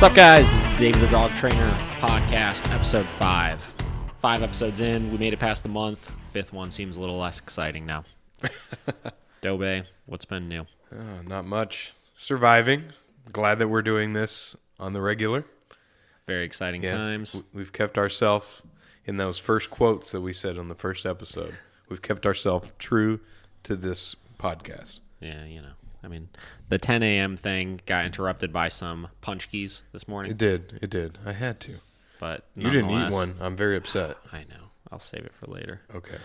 What's up, guys? This is David the Dog Trainer podcast, episode 5. 5 episodes in, we made it past the month. 5th one seems a little less exciting now. Dobe, what's been new? Not much. Surviving. Glad that we're doing this on the regular. Very exciting times. We've kept ourselves in those first quotes that we said on the first episode. We've kept ourselves true to this podcast. Yeah, you know. I mean, the 10 a.m. thing got interrupted by some punch keys this morning. It did. I had to. But you didn't eat one. I'm very upset. I know. I'll save it for later. Okay.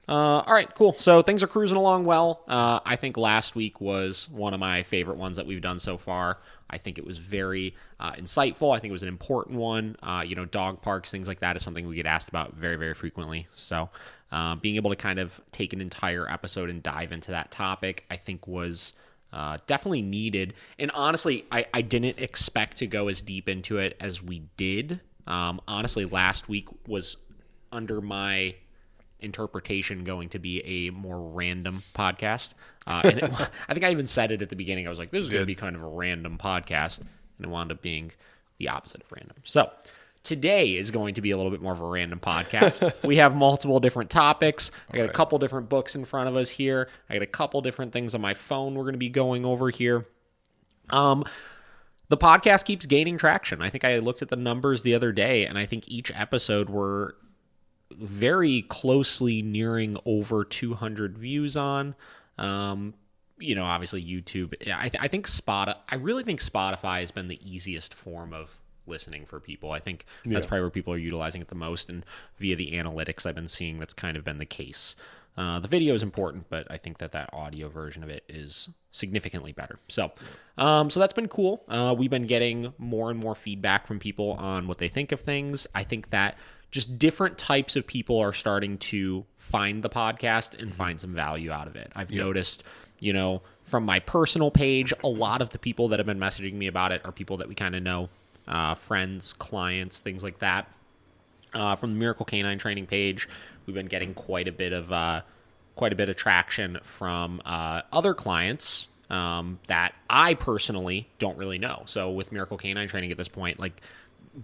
All right, cool. So things are cruising along well. I think last week was one of my favorite ones that we've done so far. I think it was very insightful. I think it was an important one. Dog parks, things like that is something we get asked about very, very frequently. So being able to kind of take an entire episode and dive into that topic, I think was definitely needed. And honestly, I didn't expect to go as deep into it as we did. Honestly, last week was under my interpretation going to be a more random podcast. I think I even said it at the beginning. I was like, this is going to be kind of a random podcast. And it wound up being the opposite of random. So today is going to be a little bit more of a random podcast. We have multiple different topics. I got a couple different books in front of us here. I got a couple different things on my phone we're going to be going over here. The podcast keeps gaining traction. I think I looked at the numbers the other day, and I think each episode we're very closely nearing over 200 views on. Obviously YouTube. I think I really think Spotify has been the easiest form of listening for people. I think that's probably where people are utilizing it the most, and via the analytics I've been seeing, that's kind of been the case. The video is important, but I think that audio version of it is significantly better. So that's been cool. We've been getting more and more feedback from people on what they think of things. I think that just different types of people are starting to find the podcast and find some value out of it. I've noticed, from my personal page, a lot of the people that have been messaging me about it are people that we kind of know, friends, clients, things like that. From the Miracle Canine Training page, we've been getting quite a bit of traction from other clients that I personally don't really know. So with Miracle Canine Training at this point,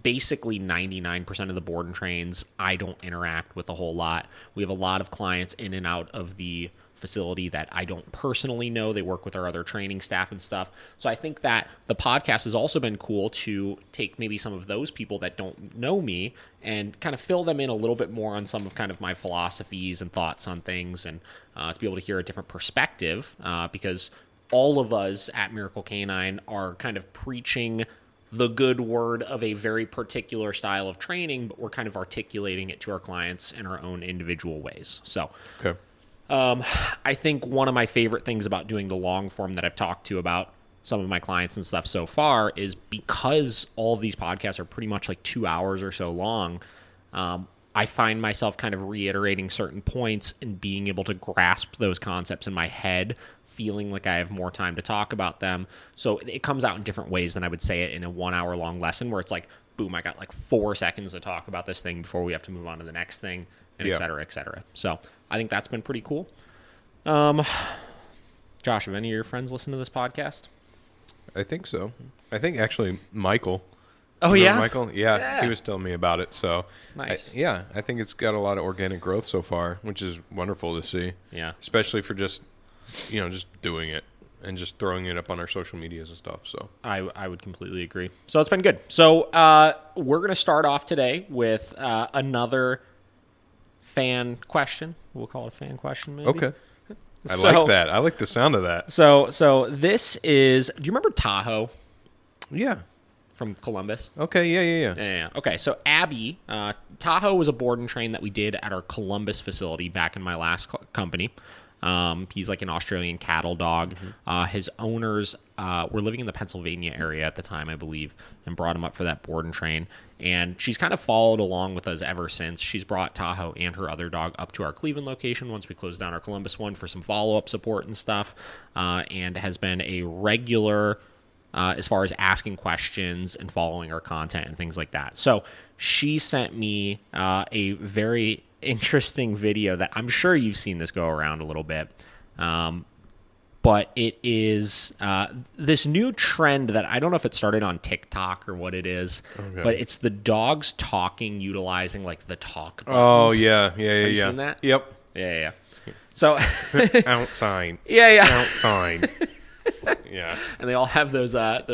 basically 99% of the board and trains I don't interact with a whole lot. We have a lot of clients in and out of the facility that I don't personally know. They work with our other training staff and stuff. So I think that the podcast has also been cool to take maybe some of those people that don't know me and kind of fill them in a little bit more on some of kind of my philosophies and thoughts on things, and to be able to hear a different perspective, because all of us at Miracle Canine are kind of preaching the good word of a very particular style of training, but we're kind of articulating it to our clients in our own individual ways. So I think one of my favorite things about doing the long form that I've talked to about some of my clients and stuff so far is because all of these podcasts are pretty much 2 hours or so long, I find myself kind of reiterating certain points and being able to grasp those concepts in my head, feeling like I have more time to talk about them. So it comes out in different ways than I would say it in a 1 hour long lesson, where it's boom, I got 4 seconds to talk about this thing before we have to move on to the next thing, and et cetera, et cetera. So I think that's been pretty cool. Josh, have any of your friends listened to this podcast? I think so. I think actually Michael. Oh, yeah? Michael? Yeah, he was telling me about it. So nice. I think it's got a lot of organic growth so far, which is wonderful to see. Yeah. Especially for just doing it and just throwing it up on our social medias and stuff. So I would completely agree. So it's been good. So we're going to start off today with another fan question. We'll call it a fan question, maybe. Okay. I like that. I like the sound of that. So this is, do you remember Tahoe? Yeah. From Columbus? Okay, yeah. Okay, so Abby, Tahoe was a board and train that we did at our Columbus facility back in my last company. He's an Australian cattle dog. His owners were living in the Pennsylvania area at the time, I believe, and brought him up for that board and train. And she's kind of followed along with us ever since. She's brought Tahoe and her other dog up to our Cleveland location once we closed down our Columbus one for some follow-up support and stuff, and has been a regular as far as asking questions and following our content and things like that. So she sent me a very interesting video that I'm sure you've seen this go around a little bit. but it is this new trend that I don't know if it started on TikTok or what it is, but it's the dogs talking, utilizing like the talk buttons. Oh, yeah. Have you seen that? Yep. Yeah. So outside. Yeah. Outside. Yeah. And they all have those robot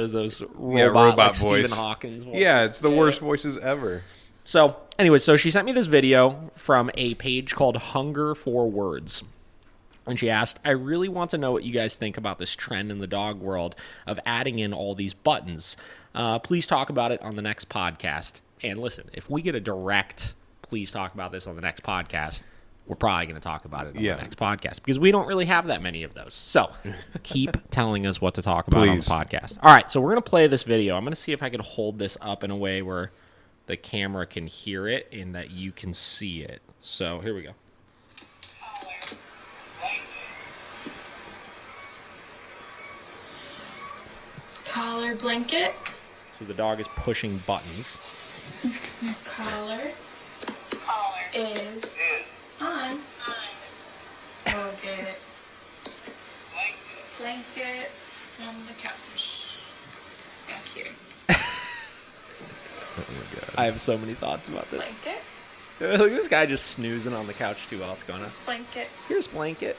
robot like voice. Stephen Hawking's voice. Yeah, it's the worst voices ever. So, anyway, so she sent me this video from a page called Hunger for Words. And she asked, I really want to know what you guys think about this trend in the dog world of adding in all these buttons. Please talk about it on the next podcast. And listen, if we get a direct, please talk about this on the next podcast, we're probably going to talk about it on the next podcast because we don't really have that many of those. So keep telling us what to talk about on the podcast. All right, so we're going to play this video. I'm going to see if I can hold this up in a way where the camera can hear it and that you can see it. So here we go. Collar blanket. So the dog is pushing buttons. Collar is on. Go get it. Blanket from the couch. Back here. Oh my God. I have so many thoughts about this. Blanket. Look at this guy just snoozing on the couch too while it's going on. Blanket. Here's blanket.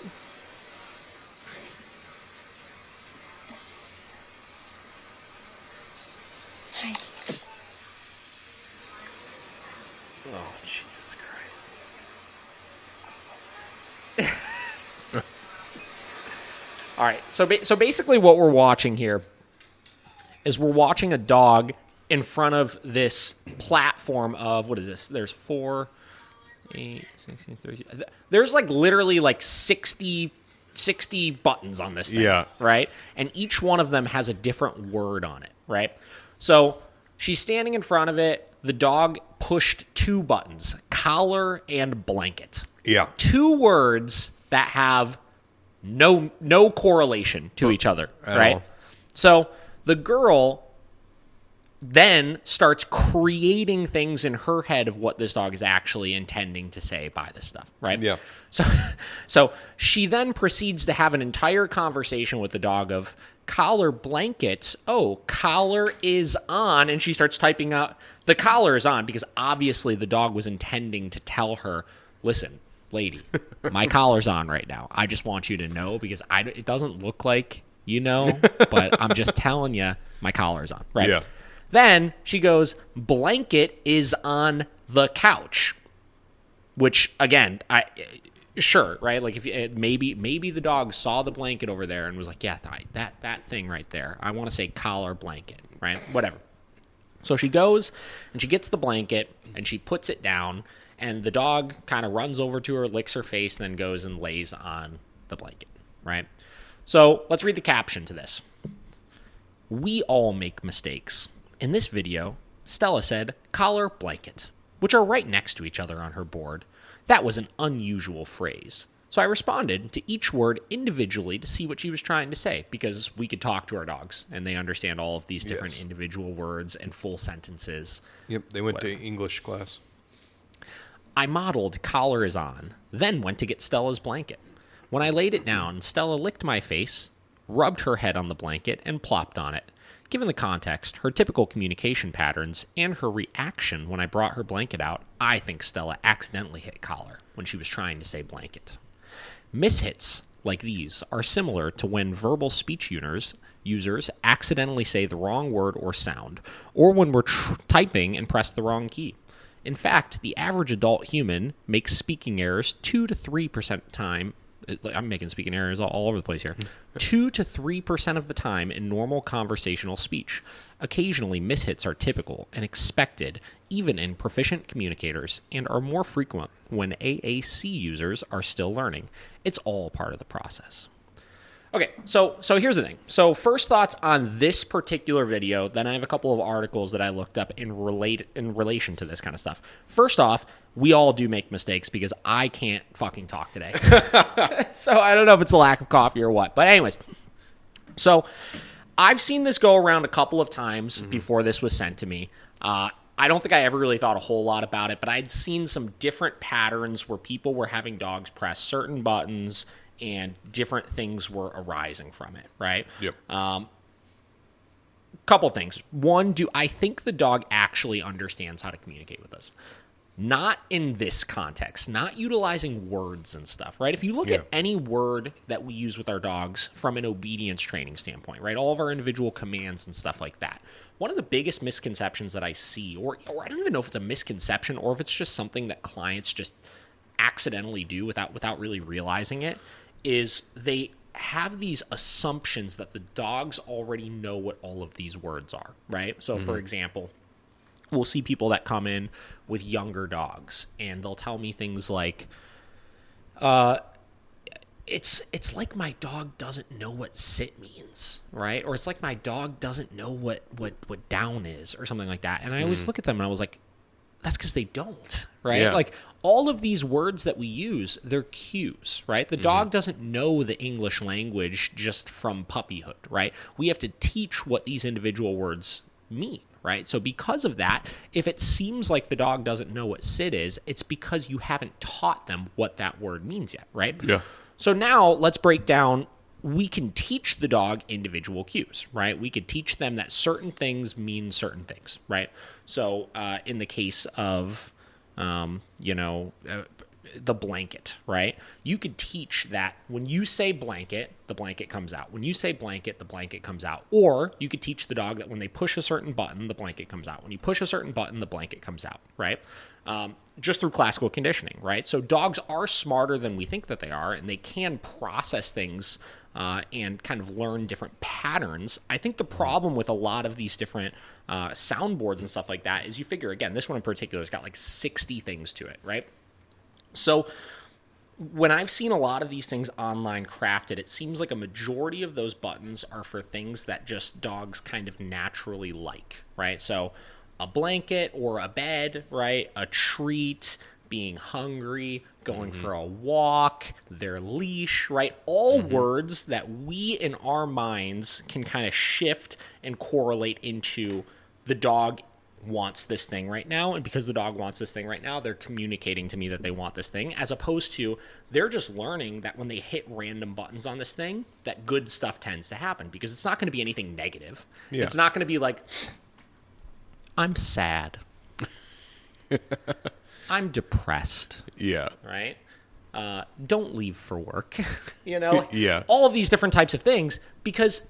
Hi. Oh, Jesus Christ. All right, so basically what we're watching here is we're watching a dog in front of this platform of, what is this? There's 4, 8, 16, 30. There's like literally like 60 buttons on this thing, Yeah. right? And each one of them has a different word on it, right? So she's standing in front of it. The dog pushed 2 buttons, collar and blanket. Yeah. 2 words that have no correlation to each other, right? all. So the girl then starts creating things in her head of what this dog is actually intending to say by this stuff, right? Yeah. So she then proceeds to have an entire conversation with the dog of collar blanket. Oh, collar is on. And she starts typing out the collar is on because obviously the dog was intending to tell her, listen, lady, my collar's on right now. I just want you to know because it doesn't look like you know, but I'm just telling you my collar's on, right? Yeah. Then she goes, blanket is on the couch, which again, sure, right? Like if maybe the dog saw the blanket over there and was like, yeah, that thing right there. I want to say collar blanket, right? Whatever. So she goes and she gets the blanket and she puts it down and the dog kind of runs over to her, licks her face, and then goes and lays on the blanket, right? So let's read the caption to this. We all make mistakes. In this video, Stella said collar blanket, which are right next to each other on her board. That was an unusual phrase. So I responded to each word individually to see what she was trying to say because we could talk to our dogs and they understand all of these different individual words and full sentences. Yep, they went to English class. I modeled collar is on, then went to get Stella's blanket. When I laid it down, Stella licked my face, rubbed her head on the blanket, and plopped on it. Given the context, her typical communication patterns, and her reaction when I brought her blanket out, I think Stella accidentally hit collar when she was trying to say blanket. Mishits like these are similar to when verbal speech users accidentally say the wrong word or sound, or when we're typing and press the wrong key. In fact, the average adult human makes speaking errors 2 to 3% of the time. I'm making speaking errors all over the place here. 2 to 3% of the time in normal conversational speech. Occasionally, mishits are typical and expected, even in proficient communicators, and are more frequent when AAC users are still learning. It's all part of the process. Okay, so here's the thing. So first thoughts on this particular video, then I have a couple of articles that I looked up in relation to this kind of stuff. First off, we all do make mistakes because I can't fucking talk today. So I don't know if it's a lack of coffee or what. But anyways, so I've seen this go around a couple of times before this was sent to me. I don't think I ever really thought a whole lot about it, but I'd seen some different patterns where people were having dogs press certain buttons and different things were arising from it, right? Yep. Couple things. One, do I think the dog actually understands how to communicate with us? Not in this context, not utilizing words and stuff, right? If you look at any word that we use with our dogs from an obedience training standpoint, right? All of our individual commands and stuff like that. One of the biggest misconceptions that I see, or I don't even know if it's a misconception or if it's just something that clients just accidentally do without really realizing it, is they have these assumptions that the dogs already know what all of these words are, right? So, for example, we'll see people that come in with younger dogs, and they'll tell me things like, it's like my dog doesn't know what sit means, right? Or it's like my dog doesn't know what down is, or something like that. And I always look at them and I was like, that's because they don't, right? Yeah. Like all of these words that we use, they're cues, right? The dog doesn't know the English language just from puppyhood, right? We have to teach what these individual words mean, right? So because of that, if it seems like the dog doesn't know what sit is, it's because you haven't taught them what that word means yet, right? Yeah. So now let's break down. We can teach the dog individual cues, right? We could teach them that certain things mean certain things, right? So in the case of, the blanket, right? You could teach that when you say blanket, the blanket comes out. When you say blanket, the blanket comes out. Or you could teach the dog that when they push a certain button, the blanket comes out. When you push a certain button, the blanket comes out, right? Just through classical conditioning, right? So dogs are smarter than we think that they are, and they can process things and kind of learn different patterns. I think the problem with a lot of these different soundboards and stuff like that is you figure, again, this one in particular has got like 60 things to it, right? So when I've seen a lot of these things online crafted, it seems like a majority of those buttons are for things that just dogs kind of naturally like, right? So a blanket or a bed, right? A treat, being hungry, going for a walk, their leash, right? All words that we in our minds can kind of shift and correlate into the dog wants this thing right now, and because the dog wants this thing right now, they're communicating to me that they want this thing, as opposed to they're just learning that when they hit random buttons on this thing, that good stuff tends to happen, because it's not going to be anything negative. Yeah. It's not going to be like, I'm sad. I'm depressed. Yeah. Right? Don't leave for work. Yeah. All of these different types of things, because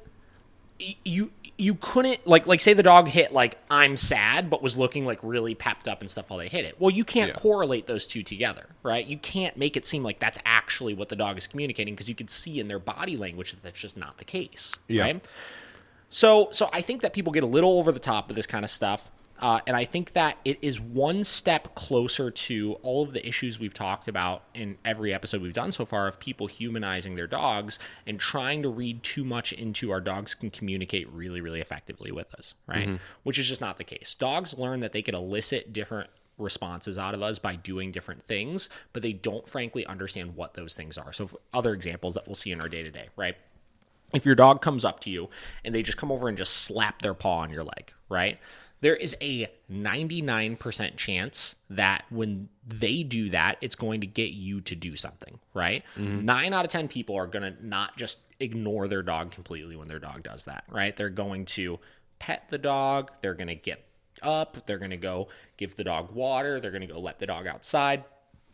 you couldn't, like say the dog hit like I'm sad, but was looking like really pepped up and stuff while they hit it. Well, you can't correlate those two together, right? You can't make it seem like that's actually what the dog is communicating, because you can see in their body language that that's just not the case, right? So I think that people get a little over the top with this kind of stuff. And I think that it is one step closer to all of the issues we've talked about in every episode we've done so far of people humanizing their dogs and trying to read too much into our dogs can communicate really, really effectively with us, right? Which is just not the case. Dogs learn that they can elicit different responses out of us by doing different things, but they don't frankly understand what those things are. So other examples that we'll see in our day-to-day, right? If your dog comes up to you and they just come over and just slap their paw on your leg, right? There is a 99% chance that when they do that, it's going to get you to do something, right? 9 out of 10 people are going to not just ignore their dog completely when their dog does that, right? They're going to pet the dog. They're going to get up. They're going to go give the dog water. They're going to go let the dog outside.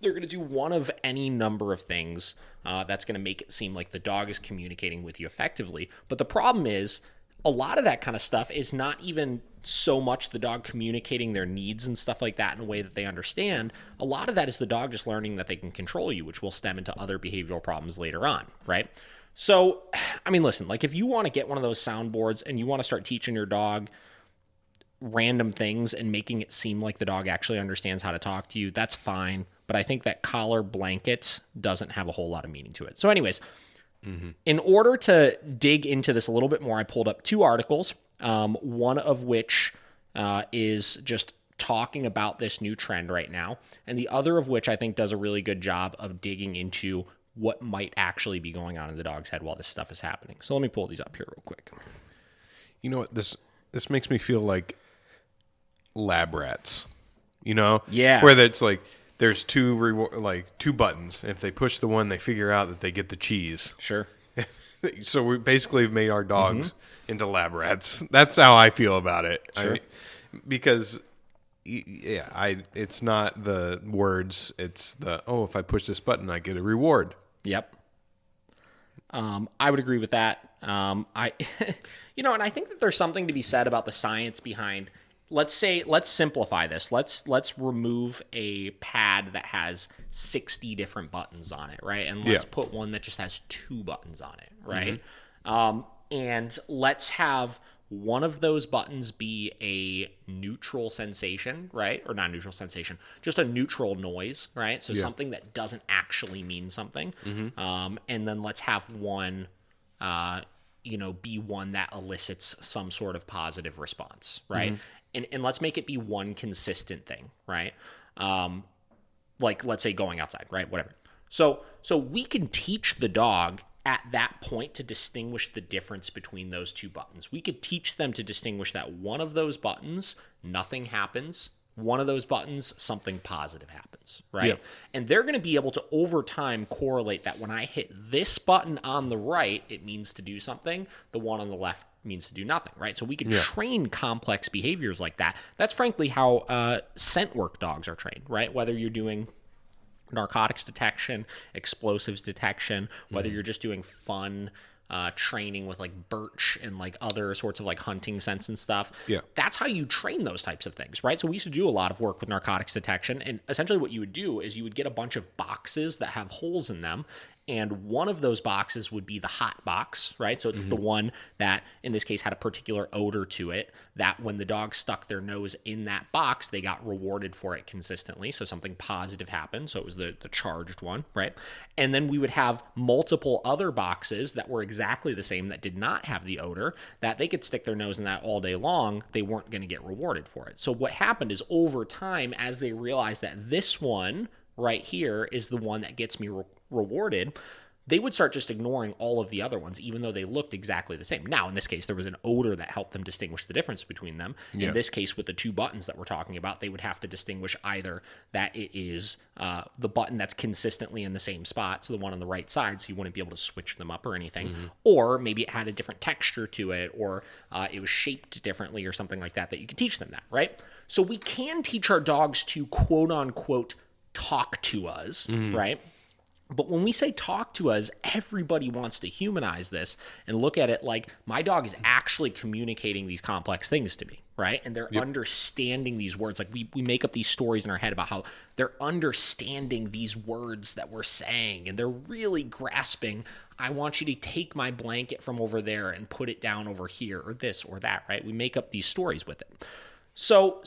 They're going to do one of any number of things that's going to make it seem like the dog is communicating with you effectively. But the problem is, a lot of that kind of stuff is not even so much the dog communicating their needs and stuff like that in a way that they understand. A lot of that is the dog just learning that they can control you, which will stem into other behavioral problems later on, right? So, I mean, listen, like if you want to get one of those soundboards and you want to start teaching your dog random things and making it seem like the dog actually understands how to talk to you, that's fine. But I think that collar blanket doesn't have a whole lot of meaning to it. So anyways, in order to dig into this a little bit more, I pulled up 2 articles, one of which is just talking about this new trend right now, and the other of which I think does a really good job of digging into what might actually be going on in the dog's head while this stuff is happening. So let me pull these up here real quick. You know what? This makes me feel like lab rats. You know? Yeah. Where it's like there's two buttons. If they push the one, they figure out that they get the cheese. Sure. So we basically have made our dogs into lab rats. That's how I feel about it. Sure. Because it's not the words. It's if I push this button, I get a reward. Yep. I would agree with that. And I think that there's something to be said about the science behind. Let's simplify this. Let's remove a pad that has 60 different buttons on it, right? And let's put one that just has 2 buttons on it, right? And let's have one of those buttons be a neutral sensation, right? Or not neutral sensation, just a neutral noise, right? So something that doesn't actually mean something. And then let's have one, be one that elicits some sort of positive response, right? And let's make it be one consistent thing, right? Like let's say going outside, right? Whatever. So we can teach the dog at that point to distinguish the difference between those 2 buttons. We could teach them to distinguish that one of those buttons, nothing happens. One of those buttons, something positive happens, right? Yep. And they're going to be able to, over time, correlate that when I hit this button on the right, it means to do something. The one on the left means to do nothing, right? So we can train complex behaviors like that. That's frankly how scent work dogs are trained, right? Whether you're doing narcotics detection, explosives detection, whether you're just doing fun training with like birch and like other sorts of like hunting scents and stuff. Yeah. That's how you train those types of things, right? So we used to do a lot of work with narcotics detection, and essentially what you would do is you would get a bunch of boxes that have holes in them, and one of those boxes would be the hot box, right? So it's the one that, in this case, had a particular odor to it, that when the dog stuck their nose in that box, they got rewarded for it consistently. So something positive happened. So it was the charged one, right? And then we would have multiple other boxes that were exactly the same that did not have the odor, that they could stick their nose in that all day long. They weren't going to get rewarded for it. So what happened is over time, as they realized that this one right here is the one that gets me rewarded, they would start just ignoring all of the other ones, even though they looked exactly the same. Now, in this case, there was an odor that helped them distinguish the difference between them. Yeah. In this case, with the 2 buttons that we're talking about, they would have to distinguish either that it is the button that's consistently in the same spot, so the one on the right side, so you wouldn't be able to switch them up or anything, or maybe it had a different texture to it, or it was shaped differently or something like that you could teach them that, right? So we can teach our dogs to quote-unquote talk to us, right? But when we say talk to us, everybody wants to humanize this and look at it like my dog is actually communicating these complex things to me, right? And they're understanding these words. Like we make up these stories in our head about how they're understanding these words that we're saying, and they're really grasping, I want you to take my blanket from over there and put it down over here, or this or that, right? We make up these stories with it. So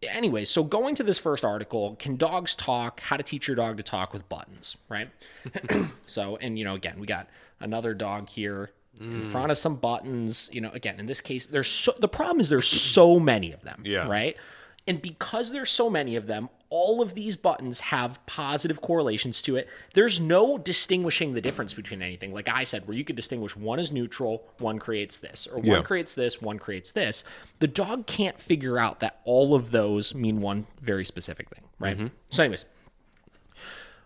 anyway, so going to this first article, can dogs talk? How to teach your dog to talk with buttons, right? So, and again, we got another dog here in front of some buttons. Again, in this case, the problem is there's so many of them, right? And because there's so many of them, all of these buttons have positive correlations to it. There's no distinguishing the difference between anything. Like I said, where you could distinguish one is neutral, one creates this, or one creates this, one creates this. The dog can't figure out that all of those mean one very specific thing, right? So anyways,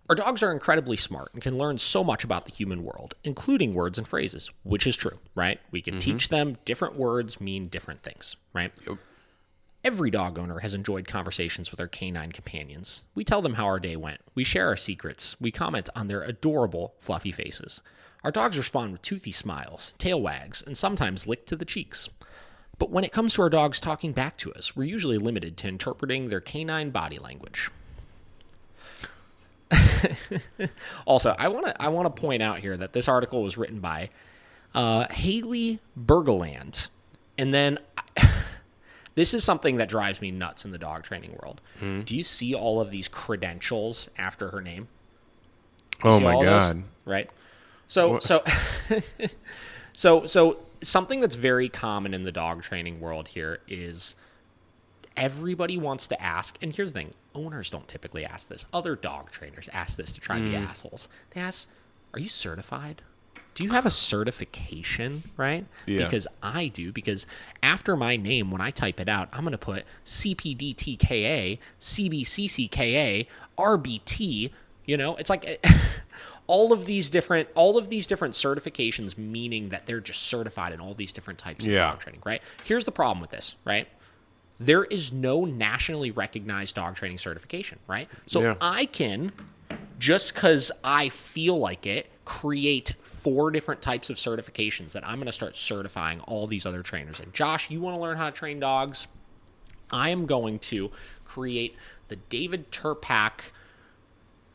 our dogs are incredibly smart and can learn so much about the human world, including words and phrases, which is true, right? We can teach them different words mean different things, right? Yep. Every dog owner has enjoyed conversations with our canine companions. We tell them how our day went. We share our secrets. We comment on their adorable, fluffy faces. Our dogs respond with toothy smiles, tail wags, and sometimes lick to the cheeks. But when it comes to our dogs talking back to us, we're usually limited to interpreting their canine body language. Also, I want to point out here that this article was written by Haley Bergeland. And then... This is something that drives me nuts in the dog training world. Do you see all of these credentials after her name? Oh my God. Those? Right. So something that's very common in the dog training world here is everybody wants to ask, and here's the thing, owners don't typically ask this. Other dog trainers ask this to try and be assholes. They ask, are you certified? do you have a certification, right? Yeah. Because I do, because after my name, when I type it out, I'm going to put CPDTKA, CBCCKA, RBT, it's like all of these different certifications, meaning that they're just certified in all these different types of dog training, right? Here's the problem with this, right? There is no nationally recognized dog training certification, right? So I can, just because I feel like it, create 4 different types of certifications that I'm going to start certifying all these other trainers in. Josh, you want to learn how to train dogs? I am going to create the David Turpak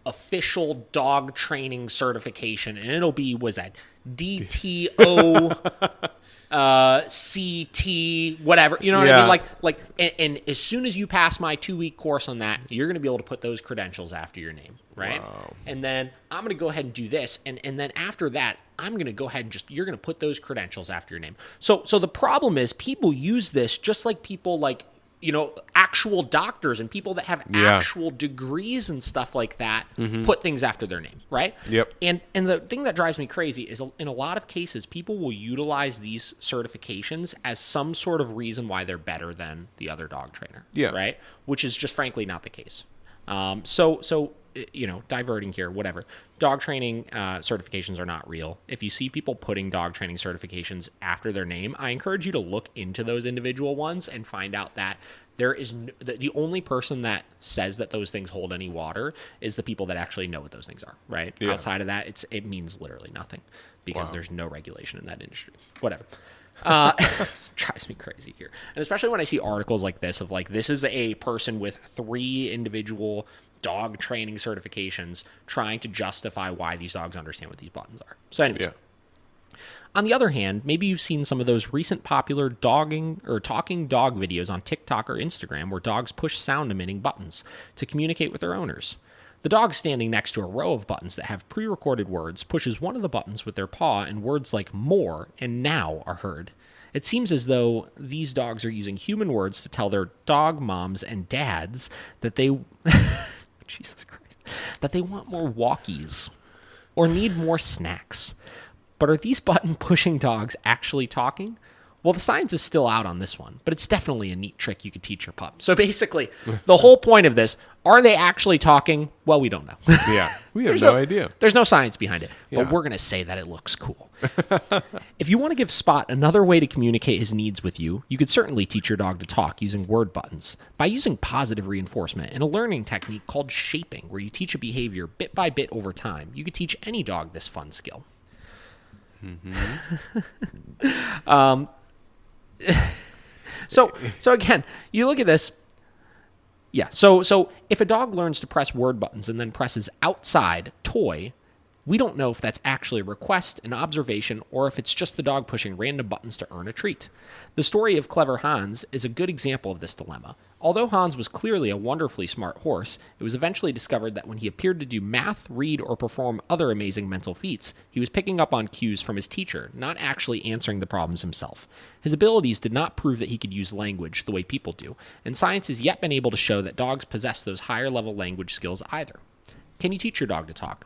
official dog training certification, and it'll be, DTO CT, whatever, you know what I mean? And as soon as you pass my 2-week course on that, you're going to be able to put those credentials after your name, right? Wow. And then I'm going to go ahead and do this, and then after that, I'm going to go ahead and you're going to put those credentials after your name. So the problem is people use this just like people actual doctors and people that have actual degrees and stuff like that put things after their name, right? Yep. And the thing that drives me crazy is in a lot of cases, people will utilize these certifications as some sort of reason why they're better than the other dog trainer, right? Which is just frankly not the case. So diverting here, whatever. Dog training certifications are not real. If you see people putting dog training certifications after their name, I encourage you to look into those individual ones and find out that there is the only person that says that those things hold any water is the people that actually know what those things are, right? Yeah. Outside of that, it means literally nothing because there's no regulation in that industry. Whatever. Drives me crazy here. And especially when I see articles like this of this is a person with 3 individual dog training certifications trying to justify why these dogs understand what these buttons are. So anyways, on the other hand, maybe you've seen some of those recent popular dogging or talking dog videos on TikTok or Instagram where dogs push sound emitting buttons to communicate with their owners. The dog standing next to a row of buttons that have pre-recorded words pushes one of the buttons with their paw and words like more and now are heard. It seems as though these dogs are using human words to tell their dog moms and dads that they Jesus Christ, that they want more walkies or need more snacks. But are these button-pushing dogs actually talking? Well, the science is still out on this one, but it's definitely a neat trick you could teach your pup. So basically, the whole point of this, are they actually talking? Well, we don't know. Yeah, we have no idea. There's no science behind it, but we're going to say that it looks cool. If you want to give Spot another way to communicate his needs with you, you could certainly teach your dog to talk using word buttons. By using positive reinforcement and a learning technique called shaping, where you teach a behavior bit by bit over time, you could teach any dog this fun skill. So again, you look at this. Yeah. So if a dog learns to press word buttons and then presses outside toy, we don't know if that's actually a request, an observation, or if it's just the dog pushing random buttons to earn a treat. The story of Clever Hans is a good example of this dilemma. Although Hans was clearly a wonderfully smart horse, it was eventually discovered that when he appeared to do math, read, or perform other amazing mental feats, he was picking up on cues from his teacher, not actually answering the problems himself. His abilities did not prove that he could use language the way people do, and science has yet been able to show that dogs possess those higher-level language skills either. Can you teach your dog to talk?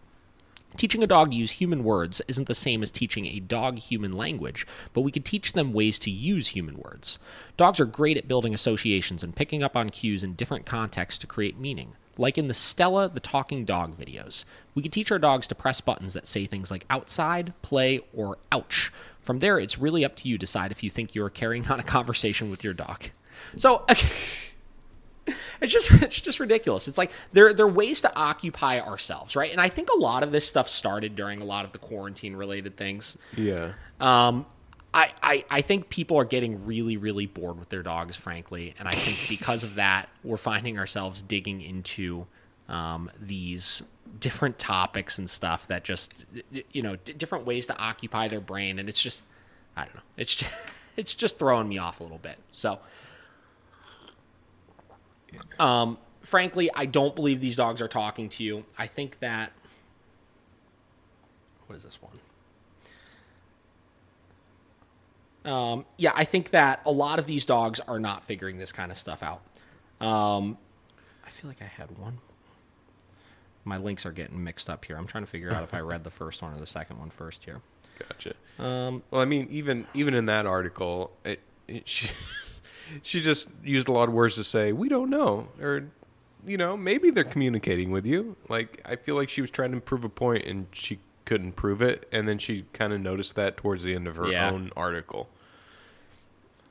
Teaching a dog to use human words isn't the same as teaching a dog human language, but we could teach them ways to use human words. Dogs are great at building associations and picking up on cues in different contexts to create meaning. Like in the Stella the Talking Dog videos, we could teach our dogs to press buttons that say things like outside, play, or ouch. From there, it's really up to you to decide if you think you're carrying on a conversation with your dog. So, it's just ridiculous. It's like they're ways to occupy ourselves, right? And I think a lot of this stuff started during a lot of the quarantine related things. Yeah. I think people are getting really, really bored with their dogs, frankly, and I think because of that, we're finding ourselves digging into these different topics and stuff that just different ways to occupy their brain, and it's just I don't know. It's just throwing me off a little bit. So. Frankly, I don't believe these dogs are talking to you. I think that... What is this one? I think that a lot of these dogs are not figuring this kind of stuff out. I feel like I had one. My links are getting mixed up here. I'm trying to figure out if I read the first one or the second one first here. Gotcha. Well, I mean, even in that article, she just used a lot of words to say, we don't know, or, maybe they're communicating with you. Like, I feel like she was trying to prove a point and she couldn't prove it. And then she kind of noticed that towards the end of her own article.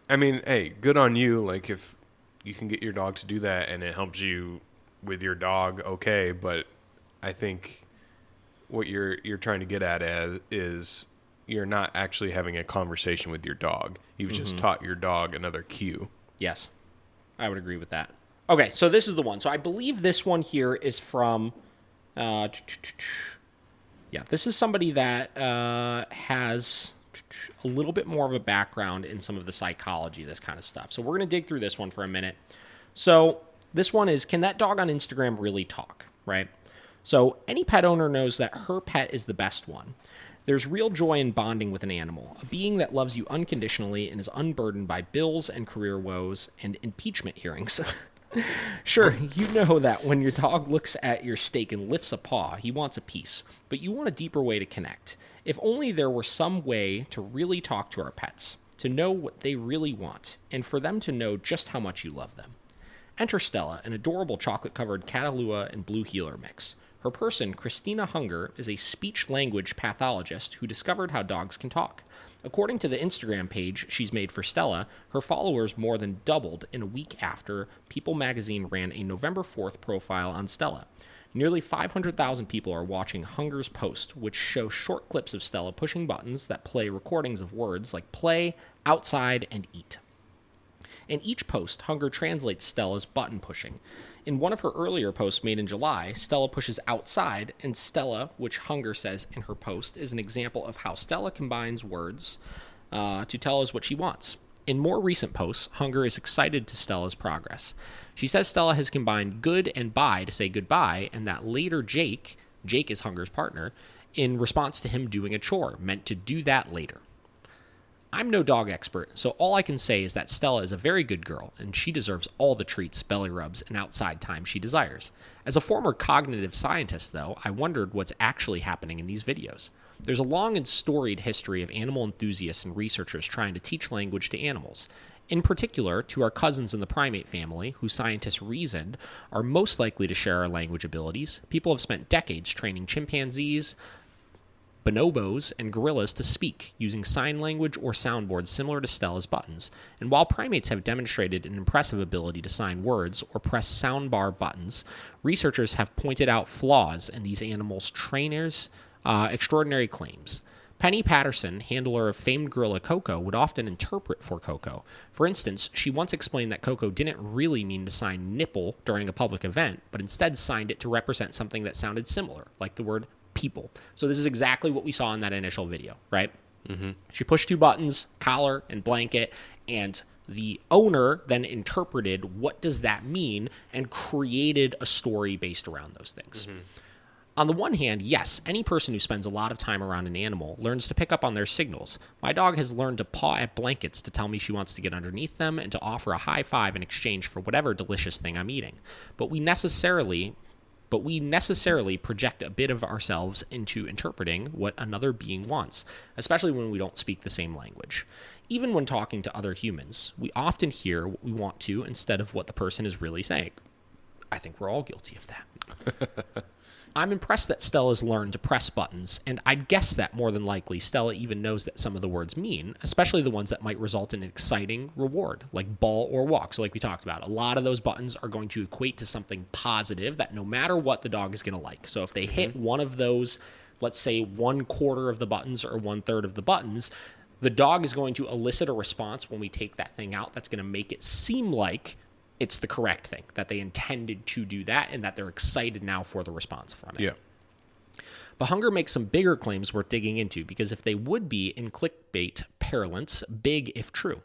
I mean, hey, good on you. Like, if you can get your dog to do that and it helps you with your dog, okay. But I think what you're trying to get at is you're not actually having a conversation with your dog. You've just taught your dog another cue. Yes, I would agree with that. Okay, so this is the one. So I believe this one here is from, this is somebody that has a little bit more of a background in some of the psychology of this kind of stuff. So we're going to dig through this one for a minute. So this one is, can that dog on Instagram really talk, right? So any pet owner knows that her pet is the best one. There's real joy in bonding with an animal, a being that loves you unconditionally and is unburdened by bills and career woes and impeachment hearings. Sure, you know that when your dog looks at your steak and lifts a paw, he wants a piece, but you want a deeper way to connect. If only there were some way to really talk to our pets, to know what they really want, and for them to know just how much you love them. Enter Stella, an adorable chocolate-covered Catalua and Blue Heeler mix. Her person, Christina Hunger, is a speech-language pathologist who discovered how dogs can talk. According to the Instagram page she's made for Stella, her followers more than doubled in a week after People magazine ran a November 4th profile on Stella. Nearly 500,000 people are watching Hunger's post, which show short clips of Stella pushing buttons that play recordings of words like play, outside, and eat. In each post, Hunger translates Stella's button pushing. In one of her earlier posts made in July, Stella pushes outside, and Stella, which Hunger says in her post, is an example of how Stella combines words to tell us what she wants. In more recent posts, Hunger is excited to Stella's progress. She says Stella has combined good and bye to say goodbye, and that later Jake is Hunger's partner, in response to him doing a chore, meant to do that later. I'm no dog expert, so all I can say is that Stella is a very good girl, and she deserves all the treats, belly rubs, and outside time she desires. As a former cognitive scientist, though, I wondered what's actually happening in these videos. There's a long and storied history of animal enthusiasts and researchers trying to teach language to animals. In particular, to our cousins in the primate family, who scientists reasoned are most likely to share our language abilities, people have spent decades training chimpanzees, bonobos, and gorillas to speak, using sign language or soundboards similar to Stella's buttons. And while primates have demonstrated an impressive ability to sign words or press soundbar buttons, researchers have pointed out flaws in these animals' trainers' extraordinary claims. Penny Patterson, handler of famed gorilla Coco, would often interpret for Coco. For instance, she once explained that Coco didn't really mean to sign nipple during a public event, but instead signed it to represent something that sounded similar, like the word people. So this is exactly what we saw in that initial video, right? Mm-hmm. She pushed two buttons, collar and blanket, and the owner then interpreted what does that mean and created a story based around those things. Mm-hmm. On the one hand, yes, any person who spends a lot of time around an animal learns to pick up on their signals. My dog has learned to paw at blankets to tell me she wants to get underneath them and to offer a high five in exchange for whatever delicious thing I'm eating. But we necessarily project a bit of ourselves into interpreting what another being wants, especially when we don't speak the same language. Even when talking to other humans, we often hear what we want to instead of what the person is really saying. I think we're all guilty of that. I'm impressed that Stella's learned to press buttons, and I'd guess that more than likely Stella even knows that some of the words mean, especially the ones that might result in an exciting reward, like ball or walk. So like we talked about, a lot of those buttons are going to equate to something positive that no matter what, the dog is going to like. So if they hit one of those, let's say 1/4 of the buttons or 1/3 of the buttons, the dog is going to elicit a response when we take that thing out that's going to make it seem like it's the correct thing, that they intended to do that and that they're excited now for the response from it. Yeah. But Hunger makes some bigger claims worth digging into because if they would be, in clickbait parlance, big if true.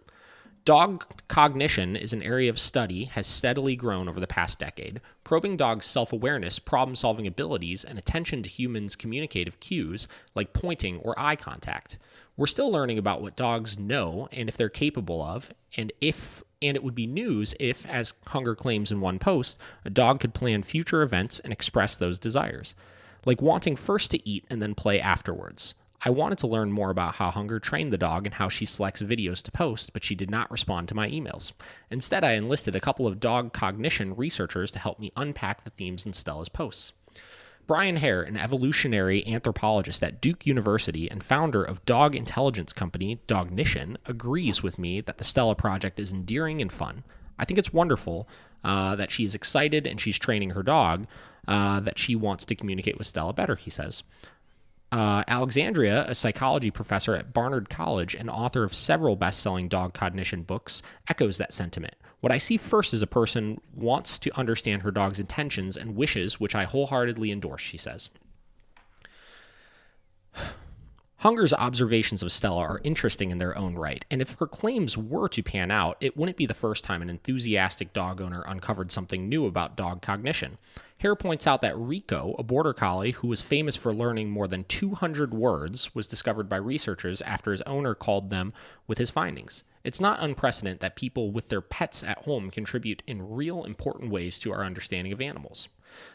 Dog cognition is an area of study has steadily grown over the past decade, probing dogs' self-awareness, problem-solving abilities, and attention to humans' communicative cues like pointing or eye contact. We're still learning about what dogs know and if they're capable of, and it would be news if, as Hunger claims in one post, a dog could plan future events and express those desires, like wanting first to eat and then play afterwards. I wanted to learn more about how Hunger trained the dog and how she selects videos to post, but she did not respond to my emails. Instead, I enlisted a couple of dog cognition researchers to help me unpack the themes in Stella's posts. Brian Hare, an evolutionary anthropologist at Duke University and founder of dog intelligence company Dognition, agrees with me that the Stella project is endearing and fun. I think it's wonderful that she is excited and she's training her dog, that she wants to communicate with Stella better, he says. Alexandria, a psychology professor at Barnard College and author of several best-selling dog cognition books, echoes that sentiment. What I see first is a person wants to understand her dog's intentions and wishes, which I wholeheartedly endorse, she says. Hunger's observations of Stella are interesting in their own right, and if her claims were to pan out, it wouldn't be the first time an enthusiastic dog owner uncovered something new about dog cognition. Hare points out that Rico, a border collie who was famous for learning more than 200 words, was discovered by researchers after his owner called them with his findings. It's not unprecedented that people with their pets at home contribute in real important ways to our understanding of animals.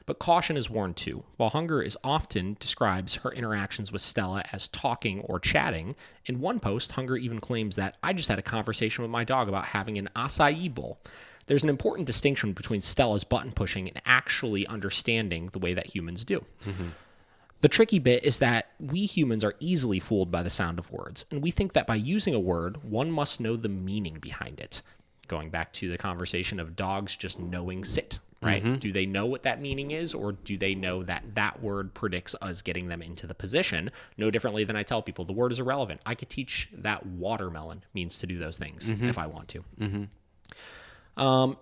But caution is warned too. While Hunger often describes her interactions with Stella as talking or chatting, in one post, Hunger even claims that I just had a conversation with my dog about having an acai bowl. There's an important distinction between Stella's button pushing and actually understanding the way that humans do. Mm-hmm. The tricky bit is that we humans are easily fooled by the sound of words, and we think that by using a word, one must know the meaning behind it. Going back to the conversation of dogs just knowing sit, right? Mm-hmm. Do they know what that meaning is, or do they know that that word predicts us getting them into the position? No differently than I tell people, the word is irrelevant. I could teach that watermelon means to do those things if I want to. Mm-hmm. And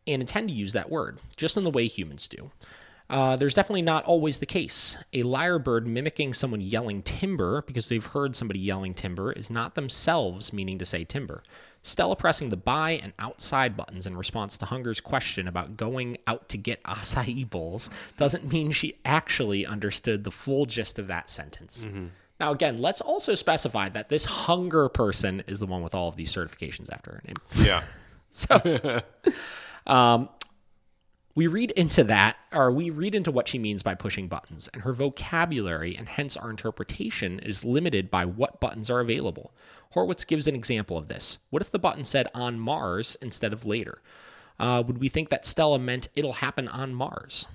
intend to use that word, just in the way humans do. There's definitely not always the case. A lyrebird mimicking someone yelling timber because they've heard somebody yelling timber is not themselves meaning to say timber. Stella pressing the buy and outside buttons in response to Hunger's question about going out to get acai bowls doesn't mean she actually understood the full gist of that sentence. Mm-hmm. Now, again, let's also specify that this Hunger person is the one with all of these certifications after her name. Yeah. So, we read into that, or we read into what she means by pushing buttons, and her vocabulary, and hence our interpretation, is limited by what buttons are available. Horowitz gives an example of this. What if the button said on Mars instead of later? Would we think that Stella meant it'll happen on Mars?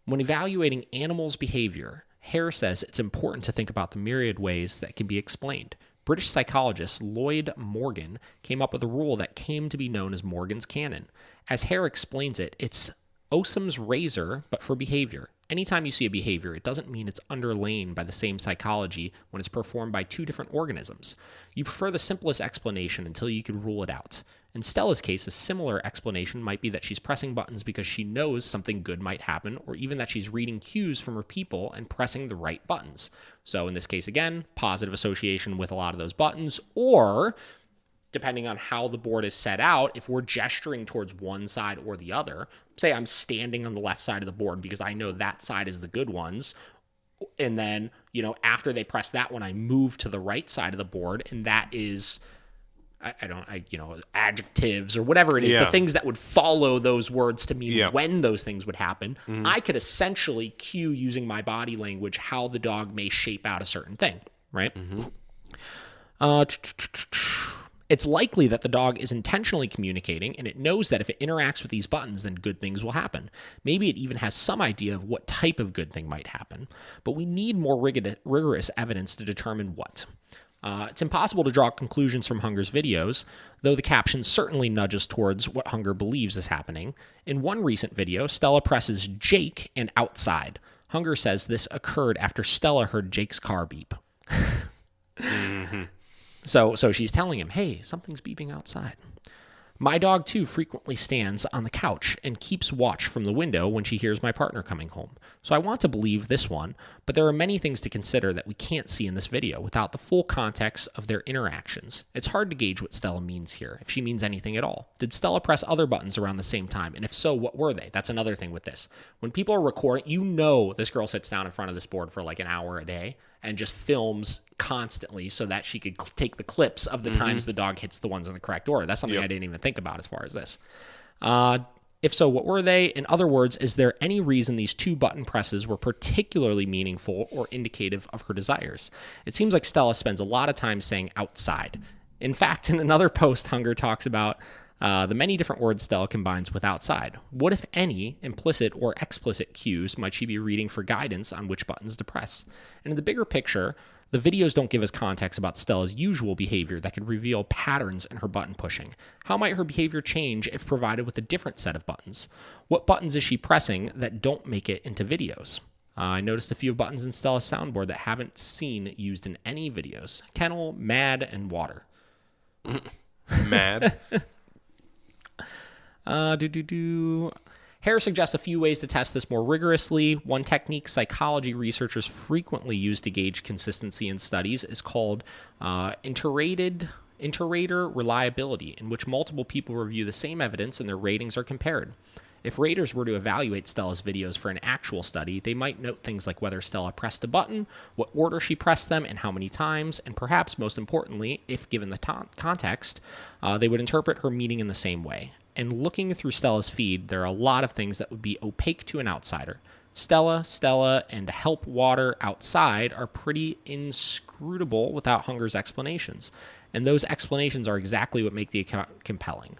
When evaluating animals' behavior, Hare says it's important to think about the myriad ways that can be explained. British psychologist Lloyd Morgan came up with a rule that came to be known as Morgan's Canon. As Hare explains it, it's Occam's razor, but for behavior. Anytime you see a behavior, it doesn't mean it's underlain by the same psychology when it's performed by two different organisms. You prefer the simplest explanation until you can rule it out. In Stella's case, a similar explanation might be that she's pressing buttons because she knows something good might happen, or even that she's reading cues from her people and pressing the right buttons. So in this case, again, positive association with a lot of those buttons, or depending on how the board is set out, if we're gesturing towards one side or the other, say I'm standing on the left side of the board because I know that side is the good ones, and then, after they press that one, I move to the right side of the board, and that is, adjectives or whatever it is, the things that would follow those words to mean when those things would happen. Mm-hmm. I could essentially cue using my body language how the dog may shape out a certain thing, right? Mm-hmm. It's likely that the dog is intentionally communicating, and it knows that if it interacts with these buttons, then good things will happen. Maybe it even has some idea of what type of good thing might happen, but we need more rigorous evidence to determine what. It's impossible to draw conclusions from Hunger's videos, though the caption certainly nudges towards what Hunger believes is happening. In one recent video, Stella presses Jake and outside. Hunger says this occurred after Stella heard Jake's car beep. Mm-hmm. So she's telling him, hey, something's beeping outside. My dog, too, frequently stands on the couch and keeps watch from the window when she hears my partner coming home. So I want to believe this one, but there are many things to consider that we can't see in this video without the full context of their interactions. It's hard to gauge what Stella means here, if she means anything at all. Did Stella press other buttons around the same time? And if so, what were they? That's another thing with this. When people are recording, this girl sits down in front of this board for like an hour a day and just films constantly so that she could take the clips of the times the dog hits the ones in the correct order. That's something I didn't even think about as far as this. If so, what were they? In other words, is there any reason these 2 button presses were particularly meaningful or indicative of her desires? It seems like Stella spends a lot of time saying outside. In fact, in another post, Hunger talks about the many different words Stella combines with outside. What, if any, implicit or explicit cues might she be reading for guidance on which buttons to press? And in the bigger picture, the videos don't give us context about Stella's usual behavior that could reveal patterns in her button pushing. How might her behavior change if provided with a different set of buttons? What buttons is she pressing that don't make it into videos? I noticed a few buttons in Stella's soundboard that haven't seen used in any videos. Kennel, Mad, and Water. Mad? Hare suggests a few ways to test this more rigorously. One technique psychology researchers frequently use to gauge consistency in studies is called inter-rater reliability, in which multiple people review the same evidence and their ratings are compared. If raters were to evaluate Stella's videos for an actual study, they might note things like whether Stella pressed a button, what order she pressed them, and how many times, and perhaps most importantly, if given the context, they would interpret her meaning in the same way. And looking through Stella's feed, there are a lot of things that would be opaque to an outsider. Stella, and Help Water outside are pretty inscrutable without Hunger's explanations. And those explanations are exactly what make the account compelling.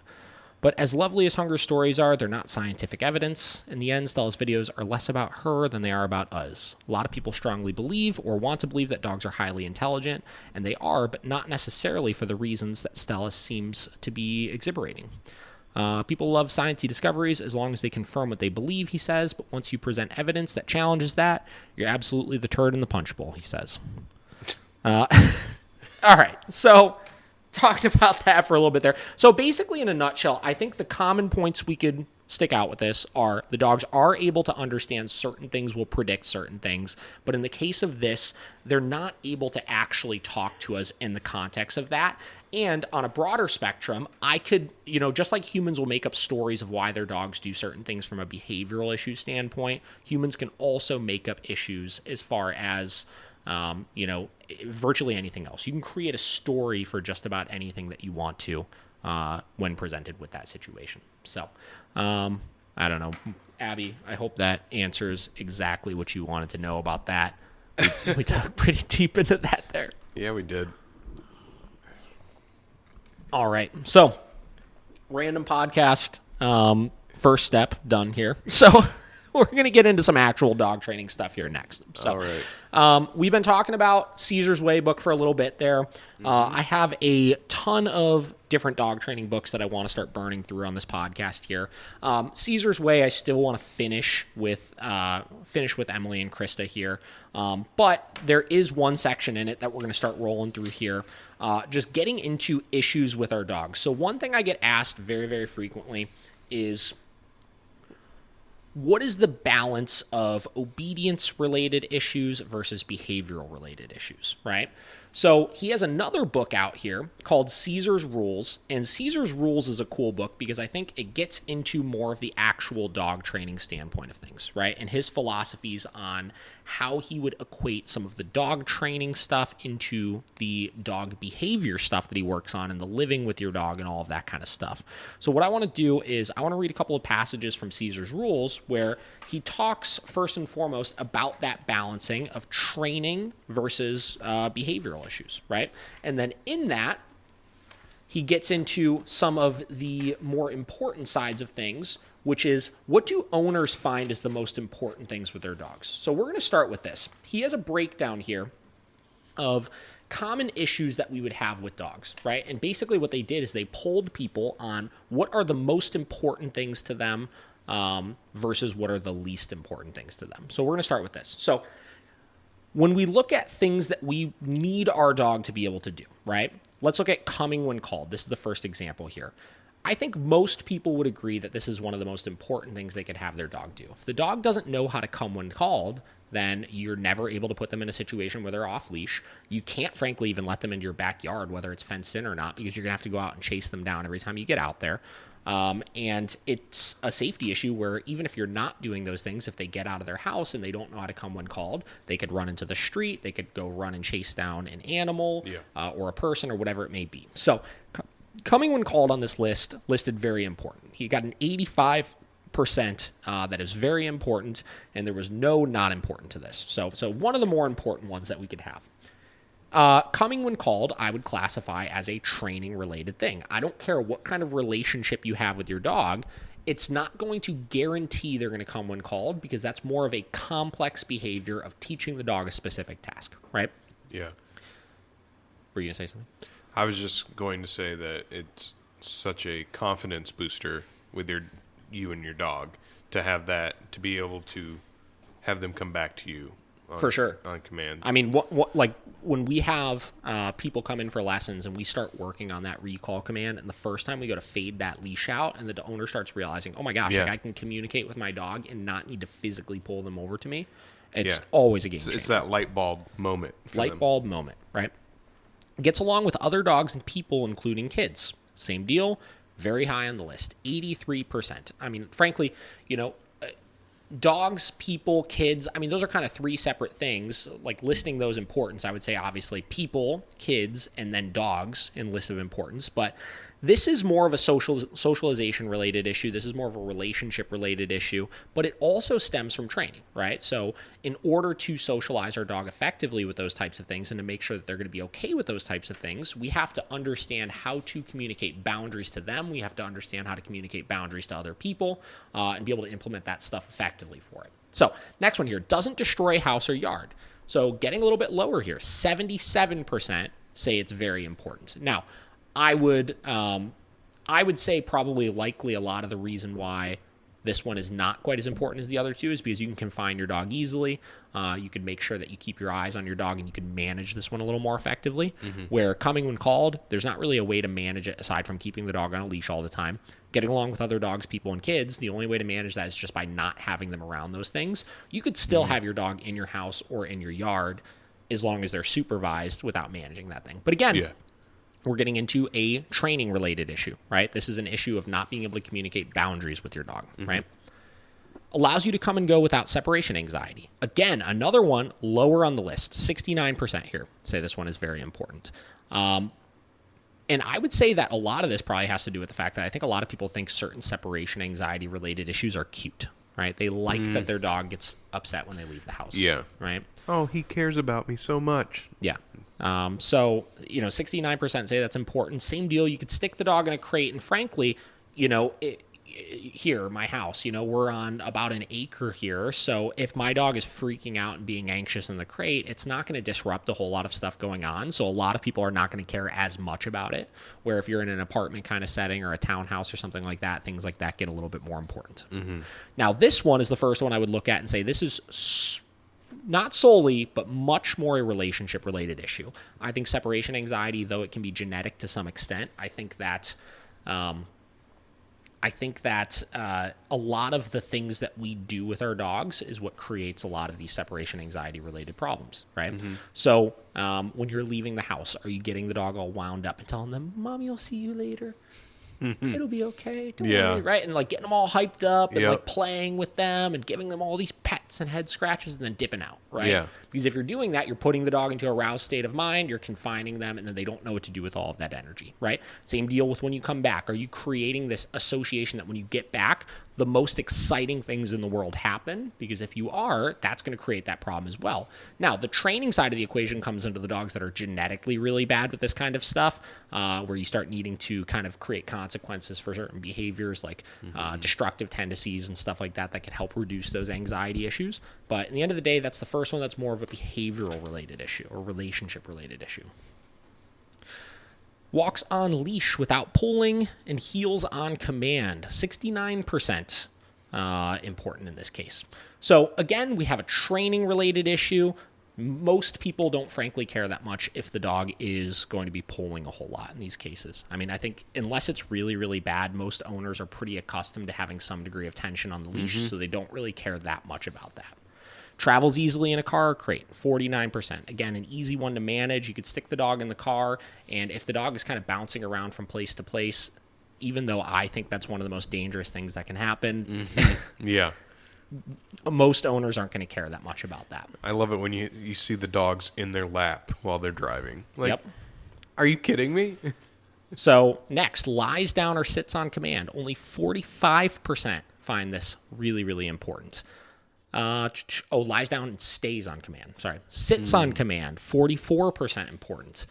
But as lovely as Hunger's stories are, they're not scientific evidence. In the end, Stella's videos are less about her than they are about us. A lot of people strongly believe or want to believe that dogs are highly intelligent, and they are, but not necessarily for the reasons that Stella seems to be exhiberating. People love sciencey discoveries as long as they confirm what they believe, he says, but once you present evidence that challenges that, you're absolutely the turd in the punch bowl, he says. All right, so talked about that for a little bit there. So basically, in a nutshell, I think the common points we could stick out with this are the dogs are able to understand certain things, will predict certain things, but in the case of this, they're not able to actually talk to us in the context of that. And on a broader spectrum, I could, just like humans will make up stories of why their dogs do certain things from a behavioral issue standpoint, humans can also make up issues as far as virtually anything else. You can create a story for just about anything that you want to when presented with that situation. So, I don't know. Abby, I hope that answers exactly what you wanted to know about that. We talked pretty deep into that there. Yeah, we did. All right. So, random podcast, first step done here. So, we're going to get into some actual dog training stuff here next. So, all right. We've been talking about Caesar's Way book for a little bit there. I have a ton of different dog training books that I want to start burning through on this podcast here. Caesar's Way, I still want to finish with Emily and Krista here. But there is one section in it that we're going to start rolling through here. Just getting into issues with our dogs. So one thing I get asked very, very frequently is, what is the balance of obedience-related issues versus behavioral-related issues, right? So he has another book out here called Caesar's Rules, and Caesar's Rules is a cool book because I think it gets into more of the actual dog training standpoint of things, right? And his philosophies on how he would equate some of the dog training stuff into the dog behavior stuff that he works on and the living with your dog and all of that kind of stuff. So what I want to do is I want to read a couple of passages from Caesar's Rules where he talks first and foremost about that balancing of training versus behavioral issues, right? And then in that, he gets into some of the more important sides of things, which is, what do owners find is the most important things with their dogs? So we're going to start with this. He has a breakdown here of common issues that we would have with dogs, right? And basically what they did is they polled people on what are the most important things to them versus what are the least important things to them. So we're going to start with this. So when we look at things that we need our dog to be able to do, right? Let's look at coming when called. This is the first example here. I think most people would agree that this is one of the most important things they could have their dog do. If the dog doesn't know how to come when called, then you're never able to put them in a situation where they're off leash. You can't, frankly, even let them into your backyard, whether it's fenced in or not, because you're going to have to go out and chase them down every time you get out there. And it's a safety issue where even if you're not doing those things, if they get out of their house and they don't know how to come when called, they could run into the street, they could go run and chase down an animal or a person or whatever it may be. So coming when called on this list listed very important. He got an 85 percent that is very important, and there was no not important to this. So one of the more important ones that we could have. Coming when called, I would classify as a training-related thing. I don't care what kind of relationship you have with your dog. It's not going to guarantee they're going to come when called, because that's more of a complex behavior of teaching the dog a specific task, right? Yeah. Were you going to say something? I was just going to say that it's such a confidence booster with you and your dog to have that, to be able to have them come back to you. For sure. On command. I mean, what like when we have people come in for lessons and we start working on that recall command, and the first time we go to fade that leash out, and the owner starts realizing, oh my gosh, like I can communicate with my dog and not need to physically pull them over to me. It's always a game changer. It's that light bulb moment. Light bulb moment, right? Gets along with other dogs and people, including kids. Same deal. Very high on the list. 83%. I mean, frankly, dogs, people, kids, I mean, those are kind of three separate things. Like listing those importance, I would say obviously people, kids, and then dogs in list of importance. But this is more of a socialization related issue. This is more of a relationship related issue, but it also stems from training, right? So in order to socialize our dog effectively with those types of things and to make sure that they're going to be okay with those types of things, we have to understand how to communicate boundaries to them. We have to understand how to communicate boundaries to other people and be able to implement that stuff effectively for it. So next one here, doesn't destroy house or yard. So getting a little bit lower here, 77% say it's very important. Now, I would say probably likely a lot of the reason why this one is not quite as important as the other two is because you can confine your dog easily. You can make sure that you keep your eyes on your dog and you can manage this one a little more effectively. Where coming when called, there's not really a way to manage it aside from keeping the dog on a leash all the time. Getting along with other dogs, people, and kids, the only way to manage that is just by not having them around those things. You could still have your dog in your house or in your yard as long as they're supervised without managing that thing. But again, we're getting into a training related issue, right? This is an issue of not being able to communicate boundaries with your dog, right? Allows you to come and go without separation anxiety. Again, another one lower on the list, 69% here say this one is very important. And I would say that a lot of this probably has to do with the fact that I think a lot of people think certain separation anxiety related issues are cute, right? They like that their dog gets upset when they leave the house. Yeah. Right? Oh, he cares about me so much. Yeah. So, 69% say that's important. Same deal. You could stick the dog in a crate. And frankly, here, my house, we're on about an acre here. So if my dog is freaking out and being anxious in the crate, it's not going to disrupt a whole lot of stuff going on. So a lot of people are not going to care as much about it. Where if you're in an apartment kind of setting or a townhouse or something like that, things like that get a little bit more important. Now, this one is the first one I would look at and say this is not solely, but much more a relationship-related issue. I think separation anxiety, though it can be genetic to some extent, I think that a lot of the things that we do with our dogs is what creates a lot of these separation anxiety-related problems, right? So when you're leaving the house, are you getting the dog all wound up and telling them, "Mommy will see you later. It'll be okay. Don't worry," right? And like getting them all hyped up and like playing with them and giving them all these pets and head scratches and then dipping out, right? Yeah. Because if you're doing that, you're putting the dog into a aroused state of mind, you're confining them, and then they don't know what to do with all of that energy, right? Same deal with when you come back. Are you creating this association that when you get back, the most exciting things in the world happen? Because if you are, that's going to create that problem as well. Now, the training side of the equation comes into the dogs that are genetically really bad with this kind of stuff, where you start needing to kind of create consequences for certain behaviors like destructive tendencies and stuff like that that can help reduce those anxiety issues. But in the end of the day, that's the first one that's more of a behavioral related issue or relationship related issue. Walks on leash without pulling and heels on command. 69% important in this case. So again, we have a training related issue. Most people don't frankly care that much if the dog is going to be pulling a whole lot in these cases. I mean, I think unless it's really, really bad, most owners are pretty accustomed to having some degree of tension on the leash, so they don't really care that much about that. Travels easily in a car or crate, 49%. Again, an easy one to manage. You could stick the dog in the car, and if the dog is kind of bouncing around from place to place, even though I think that's one of the most dangerous things that can happen, most owners aren't going to care that much about that. I love it when you see the dogs in their lap while they're driving. Like, are you kidding me? So next, lies down or sits on command. Only 45% find this really, really important. Lies down and stays on command. Sorry. Sits on command, 44% important.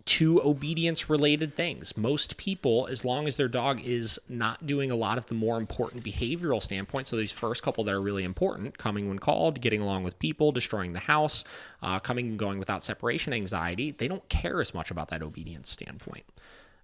Two obedience-related things. Most people, as long as their dog is not doing a lot of the more important behavioral standpoints, so these first couple that are really important, coming when called, getting along with people, destroying the house, coming and going without separation anxiety, they don't care as much about that obedience standpoint.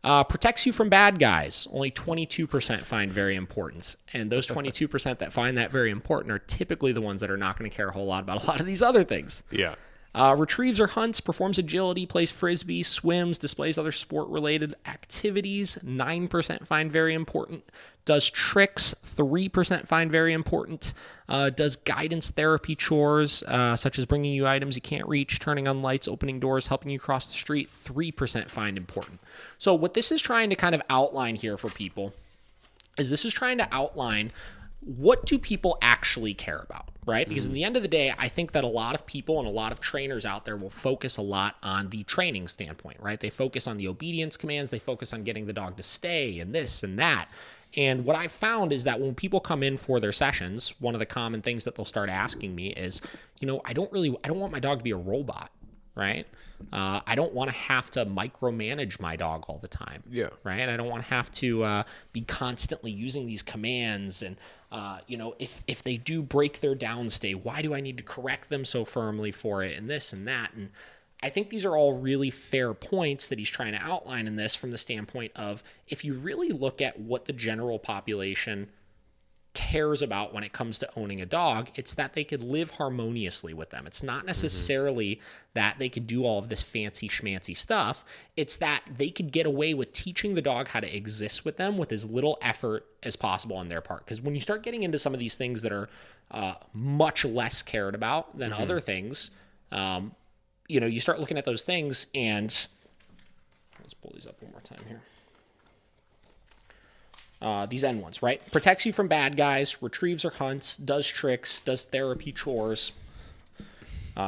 Protects you from bad guys. Only 22% find very important. And those 22% that find that very important are typically the ones that are not going to care a whole lot about a lot of these other things. Yeah. Retrieves or hunts, performs agility, plays frisbee, swims, displays other sport-related activities. 9% find very important. Does tricks. 3% find very important. Does guidance therapy chores, such as bringing you items you can't reach, turning on lights, opening doors, helping you cross the street. 3% find important. So what this is trying to kind of outline here for people is this is trying to outline what do people actually care about, right? Because in the end of the day, I think that a lot of people and a lot of trainers out there will focus a lot on the training standpoint, right? They focus on the obedience commands. They focus on getting the dog to stay and this and that. And what I've found is that when people come in for their sessions, one of the common things that they'll start asking me is, I don't want my dog to be a robot, right? I don't want to have to micromanage my dog all the time. Yeah. Right. I don't want to have to be constantly using these commands. And, if they do break their downstay, why do I need to correct them so firmly for it and this and that? And I think these are all really fair points that he's trying to outline in this from the standpoint of if you really look at what the general population cares about when it comes to owning a dog, it's that they could live harmoniously with them. It's not necessarily that they could do all of this fancy schmancy stuff. It's that they could get away with teaching the dog how to exist with them with as little effort as possible on their part. Because when you start getting into some of these things that are much less cared about than other things, you start looking at those things and let's pull these up one more time here. These end ones, right? Protects you from bad guys, retrieves or hunts, does tricks, does therapy chores,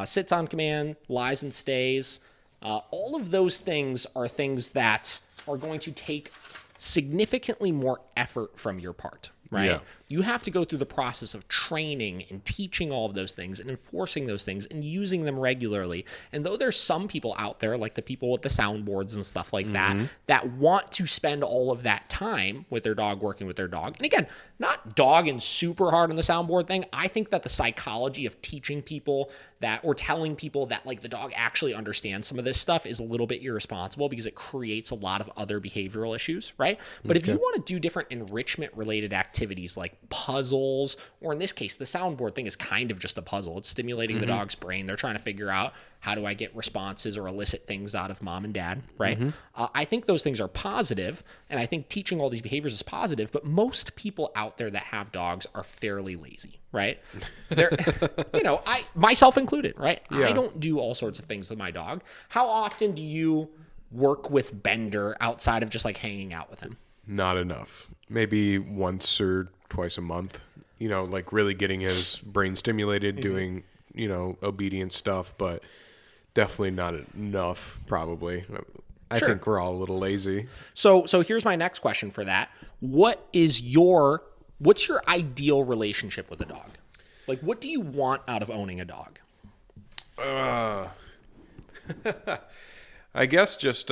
sits on command, lies and stays. All of those things are things that are going to take significantly more effort from your part, right? Yeah. You have to go through the process of training and teaching all of those things and enforcing those things and using them regularly. And though there's some people out there, like the people with the soundboards and stuff like that want to spend all of that time with their dog, working with their dog. And again, not dogging super hard on the soundboard thing. I think that the psychology of teaching people that or telling people that like the dog actually understands some of this stuff is a little bit irresponsible because it creates a lot of other behavioral issues, right? But if you want to do different enrichment related activities like puzzles, or in this case, the soundboard thing is kind of just a puzzle. It's stimulating the dog's brain. They're trying to figure out how do I get responses or elicit things out of mom and dad, right? I think those things are positive, and I think teaching all these behaviors is positive, but most people out there that have dogs are fairly lazy, right? They're, I myself included, right? Yeah. I don't do all sorts of things with my dog. How often do you work with Bender outside of just like hanging out with him? Not enough. Maybe once or twice a month, like really getting his brain stimulated, doing, obedience stuff, but definitely not enough, probably. I think we're all a little lazy. So here's my next question for that. What's your ideal relationship with a dog? Like, what do you want out of owning a dog? I guess just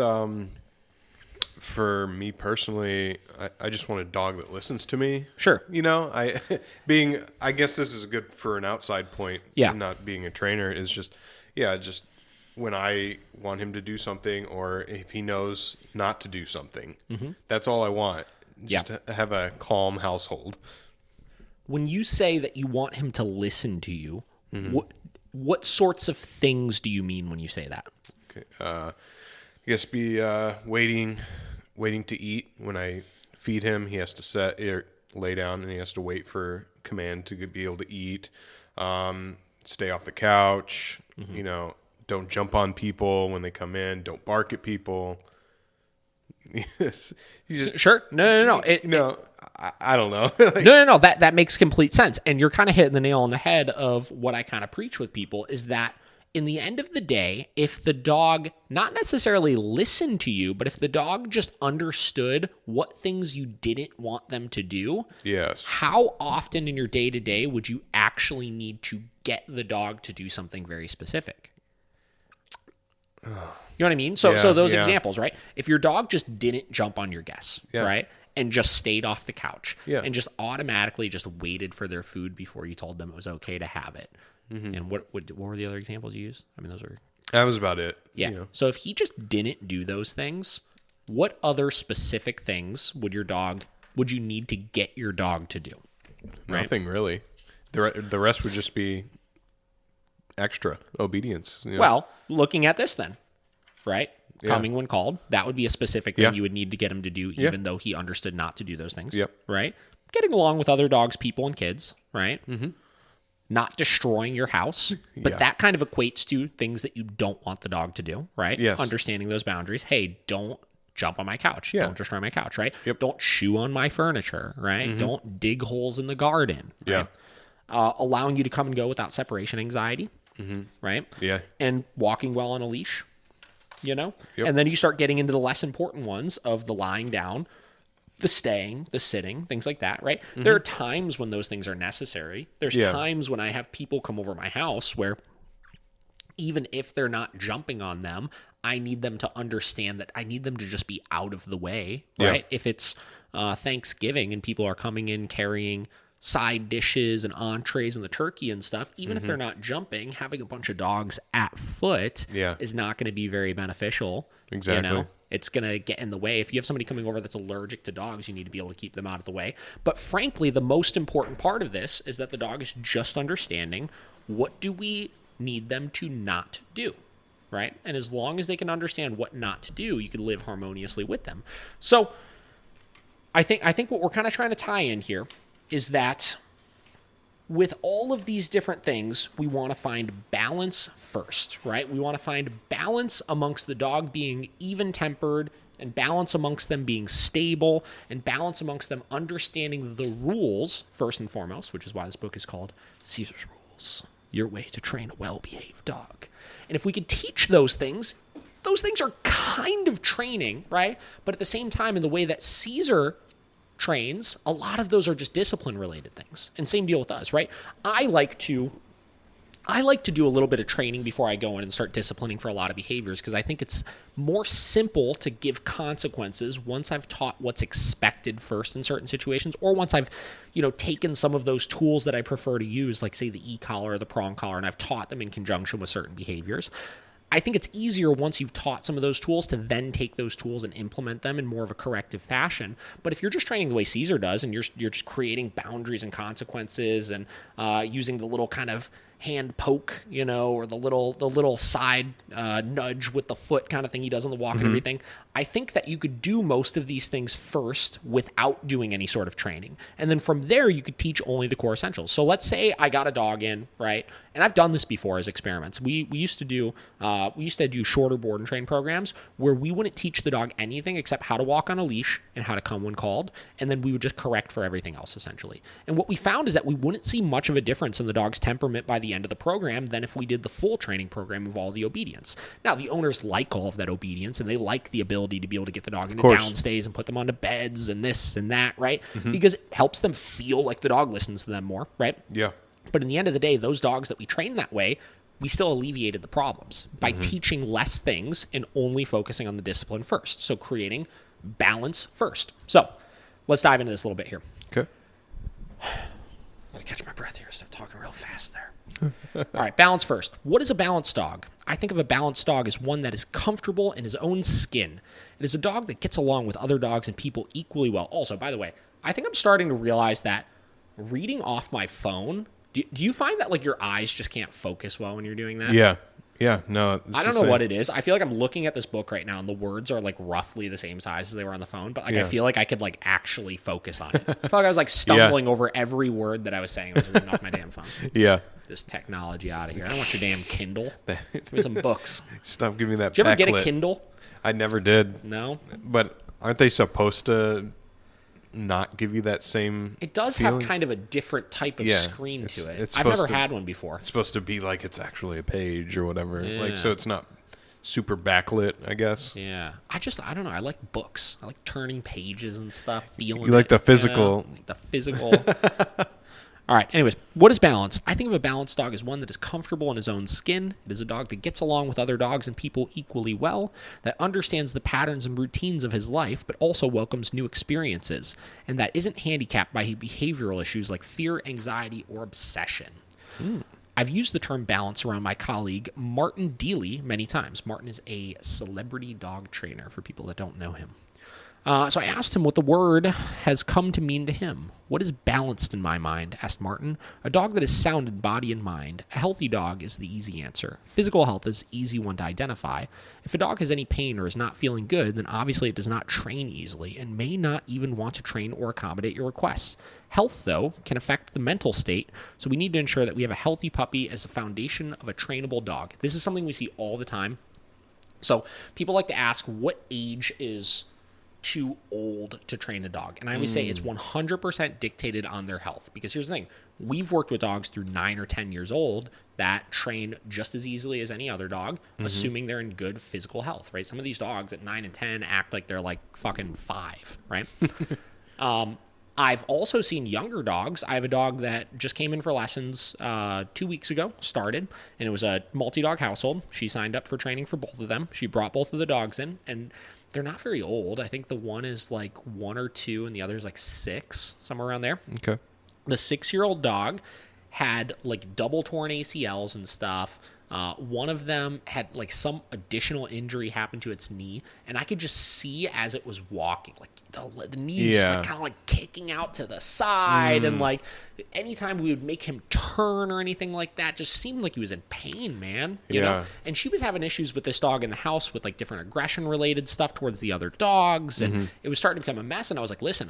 for me personally, I just want a dog that listens to me. Sure. I guess this is good for an outside point. Yeah. Not being a trainer is just when I want him to do something or if he knows not to do something, that's all I want. Just to have a calm household. When you say that you want him to listen to you, what sorts of things do you mean when you say that? Okay. I guess be waiting to eat. When I feed him, he has to lay down and he has to wait for command to be able to eat. Stay off the couch. Don't jump on people when they come in. Don't bark at people. Sure. No. I don't know. No. That makes complete sense. And you're kind of hitting the nail on the head of what I kind of preach with people is that in the end of the day, if the dog not necessarily listened to you, but if the dog just understood what things you didn't want them to do, Yes. how often in your day-to-day would you actually need to get the dog to do something very specific? You know what I mean? So those examples, right? If your dog just didn't jump on your guests, right? And just stayed off the couch and just automatically just waited for their food before you told them it was okay to have it. And what were the other examples you used? I mean, those were... That was about it. Yeah. You know. So if he just didn't do those things, what other specific things would you need to get your dog to do? Right? Nothing really. The rest would just be extra obedience. You know? Well, looking at this then, right? Coming when called, that would be a specific thing you would need to get him to do, even though he understood not to do those things. Yep. Right? Getting along with other dogs, people, and kids, right? Mm-hmm. Not destroying your house, but that kind of equates to things that you don't want the dog to do, right? Yes. Understanding those boundaries. Hey, don't jump on my couch. Yeah. Don't destroy my couch, right? Yep. Don't chew on my furniture, right? Don't dig holes in the garden. Right? Allowing you to come and go without separation anxiety, right? Yeah. And walking well on a leash, you know? Yep. And then you start getting into the less important ones of the lying down, the staying, the sitting, things like that, right? There are times when those things are necessary. There's times when I have people come over my house where even if they're not jumping on them, I need them to understand that I need them to just be out of the way, right? If it's Thanksgiving and people are coming in carrying side dishes and entrees and the turkey and stuff, even if they're not jumping, having a bunch of dogs at foot is not going to be very beneficial. Exactly. You know? It's going to get in the way. If you have somebody coming over that's allergic to dogs, you need to be able to keep them out of the way. But frankly, the most important part of this is that the dog is just understanding what do we need them to not do, right? And as long as they can understand what not to do, you can live harmoniously with them. So I think what we're kind of trying to tie in here is that with all of these different things, we want to find balance first, right? We want to find balance amongst the dog being even-tempered and balance amongst them being stable and balance amongst them understanding the rules, first and foremost, which is why this book is called Caesar's Rules, Your Way to Train a Well-Behaved Dog. And if we could teach those things are kind of training, right? But at the same time, in the way that Caesar trains, a lot of those are just discipline related things. And same deal with us, right? I like to do a little bit of training before I go in and start disciplining for a lot of behaviors because I think it's more simple to give consequences once I've taught what's expected first in certain situations, or once I've, taken some of those tools that I prefer to use, like say the e-collar or the prong collar, and I've taught them in conjunction with certain behaviors. I think it's easier once you've taught some of those tools to then take those tools and implement them in more of a corrective fashion. But if you're just training the way Caesar does and you're just creating boundaries and consequences and using the little kind of hand poke, or the little side nudge with the foot kind of thing he does on the walk and everything, I think that you could do most of these things first without doing any sort of training. And then from there, you could teach only the core essentials. So let's say I got a dog in, right? And I've done this before as experiments. We used to do shorter board and train programs where we wouldn't teach the dog anything except how to walk on a leash and how to come when called. And then we would just correct for everything else, essentially. And what we found is that we wouldn't see much of a difference in the dog's temperament by the end of the program than if we did the full training program of all the obedience. Now, the owners like all of that obedience, and they like the ability to be able to get the dog into downstays and put them onto beds and this and that, right? Because it helps them feel like the dog listens to them more, right? Yeah. But in the end of the day, those dogs that we train that way, we still alleviated the problems by teaching less things and only focusing on the discipline first. So creating balance first. So let's dive into this a little bit here. Okay. Got to catch my breath here. Start talking real fast there. All right, balance first. What is a balanced dog? I think of a balanced dog as one that is comfortable in his own skin. It is a dog that gets along with other dogs and people equally well. Also, by the way, I think I'm starting to realize that reading off my phone, do you find that like your eyes just can't focus well when you're doing that? Yeah. Yeah. No. I don't know what it is. I feel like I'm looking at this book right now and the words are like roughly the same size as they were on the phone, but like I feel like I could like actually focus on it. I felt like I was like stumbling over every word that I was saying when I was reading off my damn phone. Yeah. This technology out of here. I don't want your damn Kindle. Give me some books. Stop giving me that. Did you ever get backlit. a Kindle? I never did. No. But aren't they supposed to not give you that same It does feeling. have kind of a different type of screen to it. It's I've never supposed to- had one before. It's supposed to be like it's actually a page or whatever. Yeah. Like, so it's not super backlit, I guess. Yeah. I don't know. I like books. I like turning pages and stuff, feeling You like it, the physical. Like the physical. All right. Anyways, what is balance? I think of a balanced dog as one that is comfortable in his own skin. It is a dog that gets along with other dogs and people equally well, that understands the patterns and routines of his life, but also welcomes new experiences, and that isn't handicapped by behavioral issues like fear, anxiety, or obsession. I've used the term balance around my colleague Martin Deely many times. Martin is a celebrity dog trainer for people that don't know him. So I asked him what the word has come to mean to him. What is balanced in my mind? Asked Martin. A dog that is sound in body and mind. A healthy dog is the easy answer. Physical health is easy one to identify. If a dog has any pain or is not feeling good, then obviously it does not train easily and may not even want to train or accommodate your requests. Health, though, can affect the mental state, so we need to ensure that we have a healthy puppy as the foundation of a trainable dog. This is something we see all the time. So people like to ask, what age is too old to train a dog? And I always say it's 100% dictated on their health, because here's the thing. We've worked with dogs through 9 or 10 years old that train just as easily as any other dog, assuming they're in good physical health, right? Some of these dogs at 9 and 10 act like they're like fucking 5, right? I've also seen younger dogs. I have a dog that just came in for lessons 2 weeks ago, started, and it was a multi-dog household. She signed up for training for both of them. She brought both of the dogs in, and they're not very old. I think the one is like 1 or 2 and the other is like 6, somewhere around there. Okay. The 6-year-old dog had like double torn ACLs and stuff. One of them had like some additional injury happen to its knee, and I could just see as it was walking, like the knee just like, kind of like kicking out to the side, and like anytime we would make him turn or anything like that, just seemed like he was in pain, man. You know? And she was having issues with this dog in the house with like different aggression related stuff towards the other dogs, and it was starting to become a mess. And I was like, listen,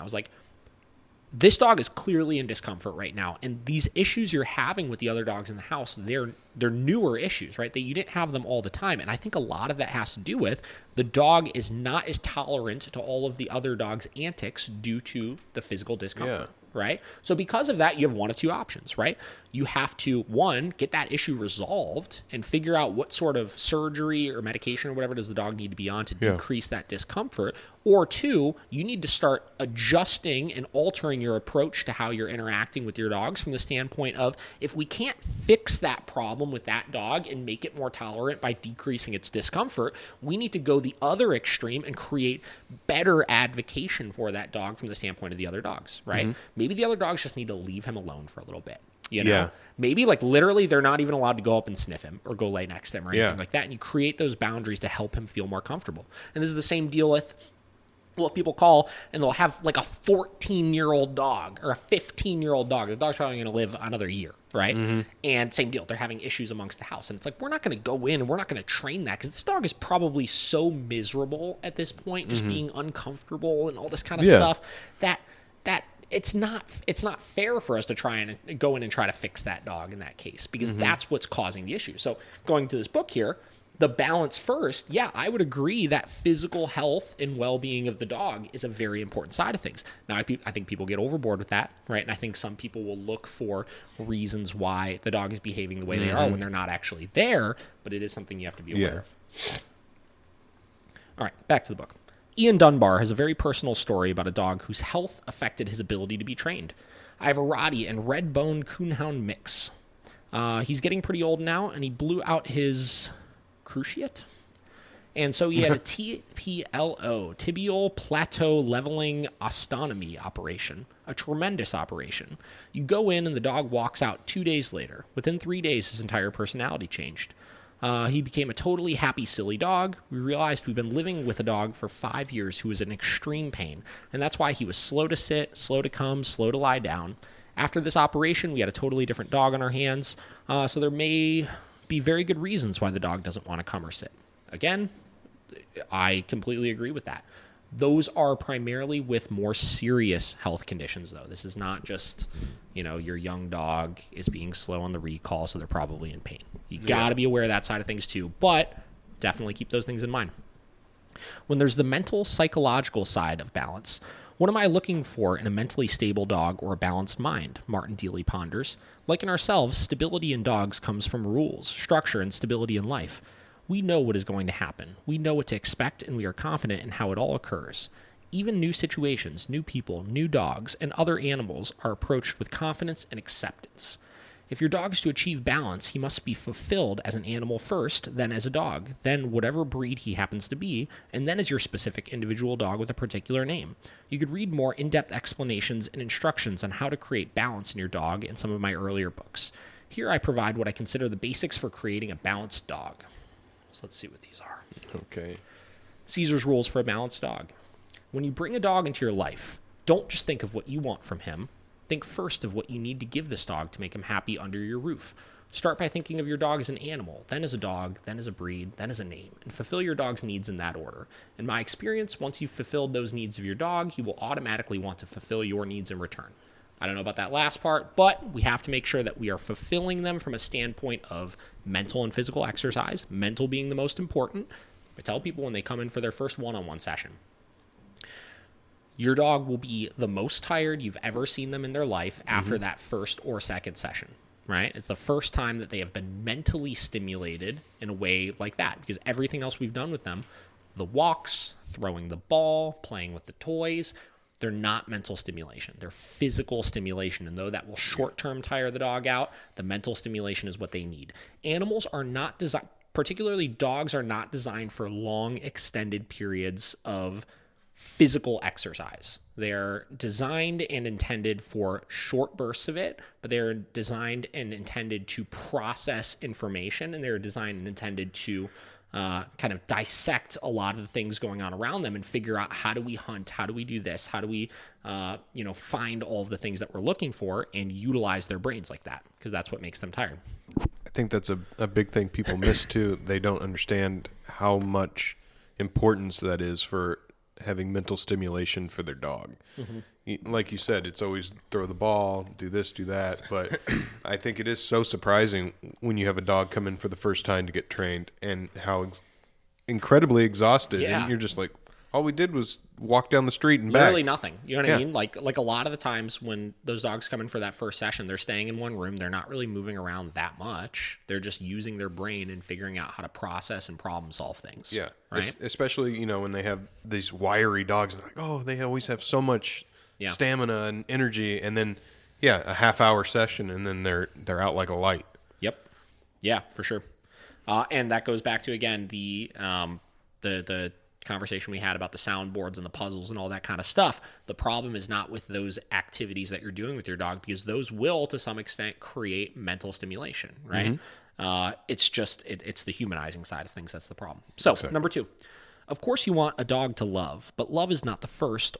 this dog is clearly in discomfort right now, and these issues you're having with the other dogs in the house, they're newer issues, right? That you didn't have them all the time, and I think a lot of that has to do with the dog is not as tolerant to all of the other dogs' antics due to the physical discomfort, right? So because of that, you have one of two options, right? You have to, one, get that issue resolved and figure out what sort of surgery or medication or whatever does the dog need to be on to decrease that discomfort. Or two, you need to start adjusting and altering your approach to how you're interacting with your dogs from the standpoint of, if we can't fix that problem with that dog and make it more tolerant by decreasing its discomfort, we need to go the other extreme and create better advocation for that dog from the standpoint of the other dogs, right? Maybe the other dogs just need to leave him alone for a little bit. You know, maybe like literally they're not even allowed to go up and sniff him or go lay next to him or anything like that. And you create those boundaries to help him feel more comfortable. And this is the same deal with, well, if people call and they'll have like a 14-year-old dog or a 15-year-old dog, the dog's probably going to live another year, right? And same deal, they're having issues amongst the house. And it's like, we're not going to go in and we're not going to train that, because this dog is probably so miserable at this point, just being uncomfortable and all this kind of stuff, that it's not fair for us to try and go in and try to fix that dog in that case, because that's what's causing the issue. So going to this book here, the balance first, I would agree that physical health and well-being of the dog is a very important side of things. Now, I think people get overboard with that, right? And I think some people will look for reasons why the dog is behaving the way they are when they're not actually there, but it is something you have to be aware of. All right, back to the book. Ian Dunbar has a very personal story about a dog whose health affected his ability to be trained. I have a Rottie and red-bone coonhound mix. He's getting pretty old now, and he blew out his cruciate, and so he had a TPLO, tibial plateau leveling ostomy operation, a tremendous operation. You go in and the dog walks out 2 days later. Within 3 days, his entire personality changed. He became a totally happy, silly dog. We realized we've been living with a dog for 5 years who was in extreme pain, and that's why he was slow to sit, slow to come, slow to lie down. After this operation, we had a totally different dog on our hands, so there may be very good reasons why the dog doesn't want to come or sit. Again, I completely agree with that. Those are primarily with more serious health conditions, though. This is not just, your young dog is being slow on the recall, so they're probably in pain. You got to be aware of that side of things too, but definitely keep those things in mind. When there's the mental, psychological side of balance, What am I looking for in a mentally stable dog or a balanced mind? Martin Deely ponders. Like in ourselves, stability in dogs comes from rules, structure, and stability in life. We know what is going to happen. We know what to expect, and we are confident in how it all occurs. Even new situations, new people, new dogs, and other animals are approached with confidence and acceptance. If your dog is to achieve balance, he must be fulfilled as an animal first, then as a dog, then whatever breed he happens to be, and then as your specific individual dog with a particular name. You could read more in-depth explanations and instructions on how to create balance in your dog in some of my earlier books. Here I provide what I consider the basics for creating a balanced dog. So let's see what these are. Okay. Caesar's rules for a balanced dog. When you bring a dog into your life, don't just think of what you want from him. Think first of what you need to give this dog to make him happy under your roof. Start by thinking of your dog as an animal, then as a dog, then as a breed, then as a name, and fulfill your dog's needs in that order. In my experience, once you've fulfilled those needs of your dog, he will automatically want to fulfill your needs in return. I don't know about that last part, but we have to make sure that we are fulfilling them from a standpoint of mental and physical exercise, mental being the most important. I tell people when they come in for their first one-on-one session, your dog will be the most tired you've ever seen them in their life after that first or second session, right? It's the first time that they have been mentally stimulated in a way like that, because everything else we've done with them, the walks, throwing the ball, playing with the toys, they're not mental stimulation. They're physical stimulation. And though that will short-term tire the dog out, the mental stimulation is what they need. Animals are not designed, particularly dogs are not designed for long, extended periods of physical exercise. They're designed and intended for short bursts of it, but they're designed and intended to process information, and they're designed and intended to kind of dissect a lot of the things going on around them and figure out, how do we hunt? How do we do this? How do we, find all of the things that we're looking for and utilize their brains like that? Because that's what makes them tired. I think that's a big thing people miss too. They don't understand how much importance that is for having mental stimulation for their dog. Like you said, it's always throw the ball, do this, do that. But I think it is so surprising when you have a dog come in for the first time to get trained and how incredibly exhausted. Yeah. And you're just like, all we did was walk down the street and Literally back. nothing. You know what I mean? Like a lot of the times when those dogs come in for that first session, they're staying in one room. They're not really moving around that much. They're just using their brain and figuring out how to process and problem solve things. Yeah. Right. Especially, when they have these wiry dogs, they're like, oh, they always have so much stamina and energy. And then, a half-hour session, and then they're out like a light. Yep. Yeah, for sure. And that goes back to, again, the conversation we had about the soundboards and the puzzles and all that kind of stuff. The problem is not with those activities that you're doing with your dog, because those will, to some extent, create mental stimulation, right? It's just, it's the humanizing side of things that's the problem. So, Exactly. Number 2, of course you want a dog to love, but love is not the first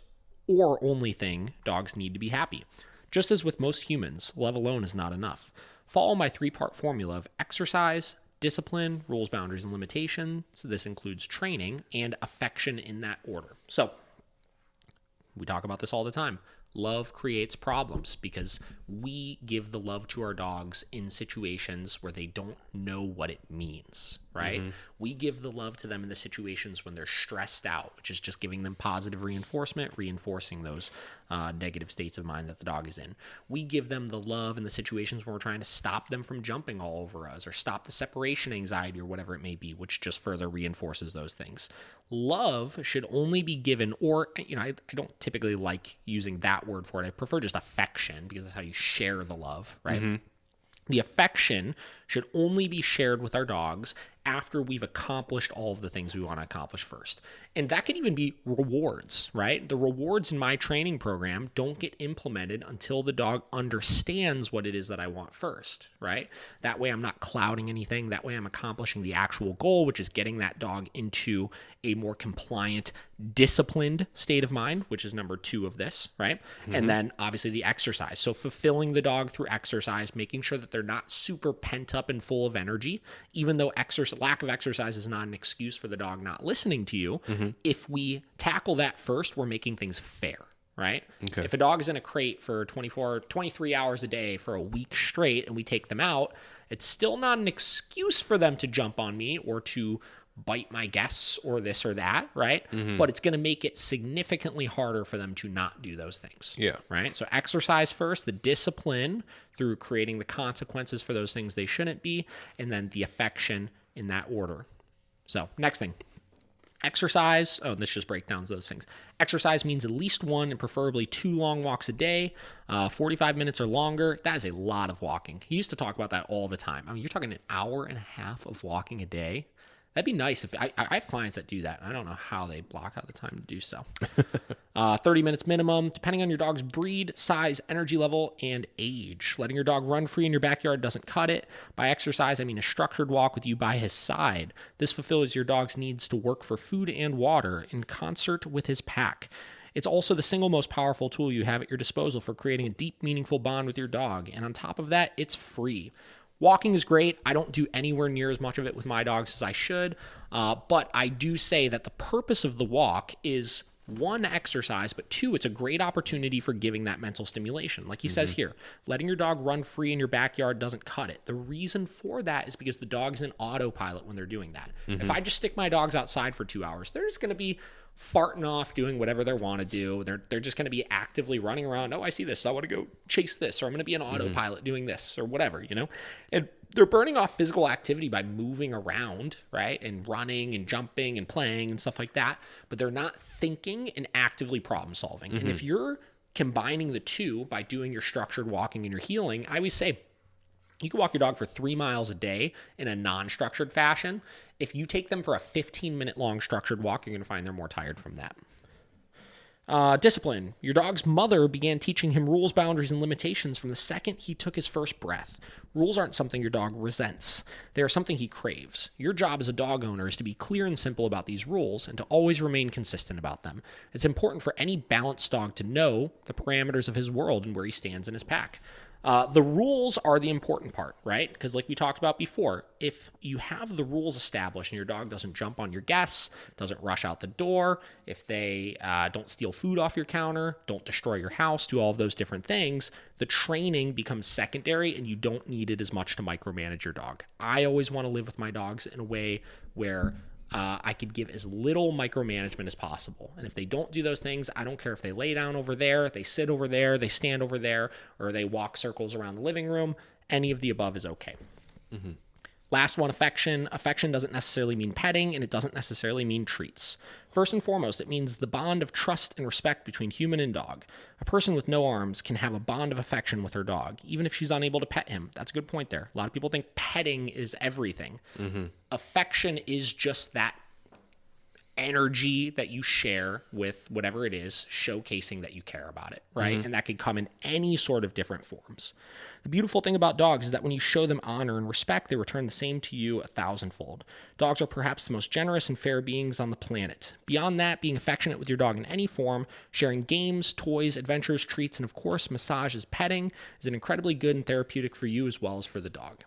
or only thing dogs need to be happy. Just as with most humans, love alone is not enough. Follow my 3-part formula of exercise, discipline, rules, boundaries, and limitation. So this includes training and affection in that order. So we talk about this all the time. Love creates problems because we give the love to our dogs in situations where they don't know what it means, right? We give the love to them in the situations when they're stressed out, which is just giving them positive reinforcement, reinforcing those negative states of mind that the dog is in. We give them the love in the situations when we're trying to stop them from jumping all over us or stop the separation anxiety or whatever it may be, which just further reinforces those things. Love should only be given, or, I don't typically like using that word for it. I prefer just affection, because that's how you share the love, right? The affection should only be shared with our dogs after we've accomplished all of the things we want to accomplish first. And that could even be rewards, right? The rewards in my training program don't get implemented until the dog understands what it is that I want first, right? That way I'm not clouding anything. That way I'm accomplishing the actual goal, which is getting that dog into a more compliant, disciplined state of mind, which is number 2 of this, right? And then obviously the exercise. So fulfilling the dog through exercise, making sure that they're not super pent up and full of energy, even though lack of exercise is not an excuse for the dog not listening to you. If we tackle that first, we're making things fair, right? Okay. If a dog is in a crate for 23 hours a day for a week straight and we take them out, it's still not an excuse for them to jump on me or to bite my guests or this or that, right? But it's going to make it significantly harder for them to not do those things. Yeah. Right? So exercise first, the discipline through creating the consequences for those things they shouldn't be, and then the affection in that order. So next thing. Exercise. Oh, this just breakdowns those things. Exercise means at least 1 and preferably 2 long walks a day, 45 minutes or longer. That is a lot of walking. He used to talk about that all the time. I mean, you're talking an hour and a half of walking a day. That'd be nice. If I have clients that do that. I don't know how they block out the time to do so. 30 minutes minimum, depending on your dog's breed, size, energy level, and age. Letting your dog run free in your backyard doesn't cut it. By exercise, I mean a structured walk with you by his side. This fulfills your dog's needs to work for food and water in concert with his pack. It's also the single most powerful tool you have at your disposal for creating a deep, meaningful bond with your dog. And on top of that, it's free. Walking is great. I don't do anywhere near as much of it with my dogs as I should, but I do say that the purpose of the walk is 1, exercise, but 2, it's a great opportunity for giving that mental stimulation. Like he says here, letting your dog run free in your backyard doesn't cut it. The reason for that is because the dog's in autopilot when they're doing that. If I just stick my dogs outside for 2 hours, they're just going to be farting off, doing whatever they want to do. They're just going to be actively running around. Oh, I see this. I want to go chase this, or I'm going to be an autopilot doing this, or whatever, And they're burning off physical activity by moving around, right? And running and jumping and playing and stuff like that. But they're not thinking and actively problem solving. And if you're combining the two by doing your structured walking and your healing, I always say, you can walk your dog for 3 miles a day in a non-structured fashion. If you take them for a 15-minute long structured walk, you're going to find they're more tired from that. Discipline. Your dog's mother began teaching him rules, boundaries, and limitations from the second he took his first breath. Rules aren't something your dog resents. They are something he craves. Your job as a dog owner is to be clear and simple about these rules and to always remain consistent about them. It's important for any balanced dog to know the parameters of his world and where he stands in his pack. The rules are the important part, right? Because like we talked about before, if you have the rules established and your dog doesn't jump on your guests, doesn't rush out the door, if they don't steal food off your counter, don't destroy your house, do all of those different things, the training becomes secondary and you don't need it as much to micromanage your dog. I always want to live with my dogs in a way where I could give as little micromanagement as possible. And if they don't do those things, I don't care if they lay down over there, they sit over there, they stand over there, or they walk circles around the living room. Any of the above is okay. Last one, affection. Affection doesn't necessarily mean petting, and it doesn't necessarily mean treats. First and foremost, it means the bond of trust and respect between human and dog. A person with no arms can have a bond of affection with her dog, even if she's unable to pet him. That's a good point there. A lot of people think petting is everything. Affection is just that energy that you share with whatever it is, showcasing that you care about it, right? And that could come in any sort of different forms. The beautiful thing about dogs is that when you show them honor and respect, they return the same to you 1,000-fold. Dogs are perhaps the most generous and fair beings on the planet. Beyond that, being affectionate with your dog in any form, sharing games, toys, adventures, treats, and of course, massages, petting is an incredibly good and therapeutic for you as well as for the dog.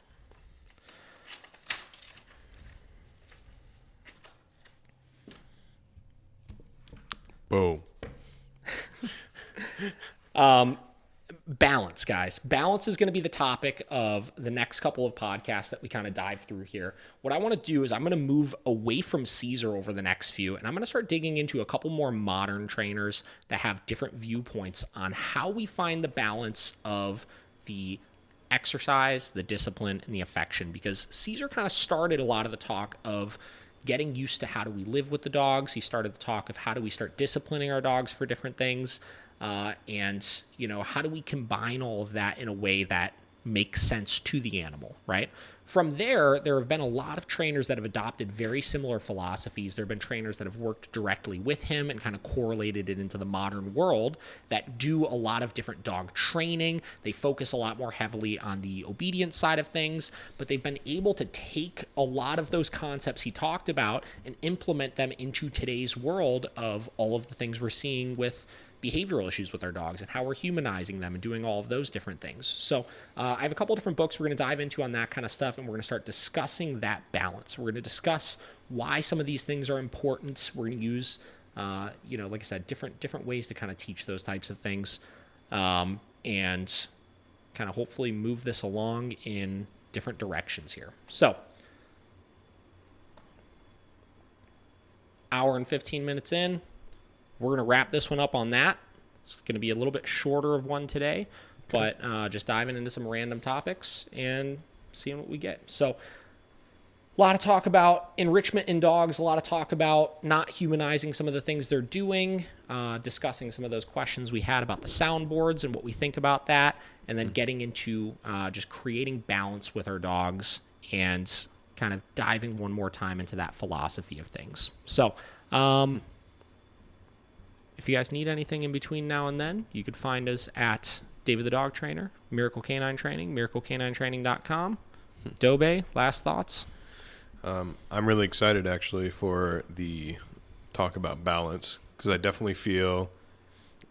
Boom. Balance, guys. Balance is going to be the topic of the next couple of podcasts that we kind of dive through here. What I want to do is I'm going to move away from Caesar over the next few, and I'm going to start digging into a couple more modern trainers that have different viewpoints on how we find the balance of the exercise, the discipline, and the affection, because Caesar kind of started a lot of the talk of getting used to how do we live with the dogs. He started the talk of how do we start disciplining our dogs for different things. And, how do we combine all of that in a way that makes sense to the animal, right? From there have been a lot of trainers that have adopted very similar philosophies. There have been trainers that have worked directly with him and kind of correlated it into the modern world that do a lot of different dog training. They focus a lot more heavily on the obedience side of things, but they've been able to take a lot of those concepts he talked about and implement them into today's world of all of the things we're seeing with behavioral issues with our dogs and how we're humanizing them and doing all of those different things. So I have a couple different books we're going to dive into on that kind of stuff, and we're going to start discussing that balance. We're going to discuss why some of these things are important. We're going to use, like I said, different ways to kind of teach those types of things, and kind of hopefully move this along in different directions here. So hour and 15 minutes in. We're going to wrap this one up on that. It's going to be a little bit shorter of one today, but just diving into some random topics and seeing what we get. So a lot of talk about enrichment in dogs, a lot of talk about not humanizing some of the things they're doing, discussing some of those questions we had about the soundboards and what we think about that, and then getting into just creating balance with our dogs and kind of diving one more time into that philosophy of things. So if you guys need anything in between now and then, you could find us at David the Dog Trainer, Miracle Canine Training, miraclecaninetraining.com. Dobe, last thoughts? I'm really excited, actually, for the talk about balance, because I definitely feel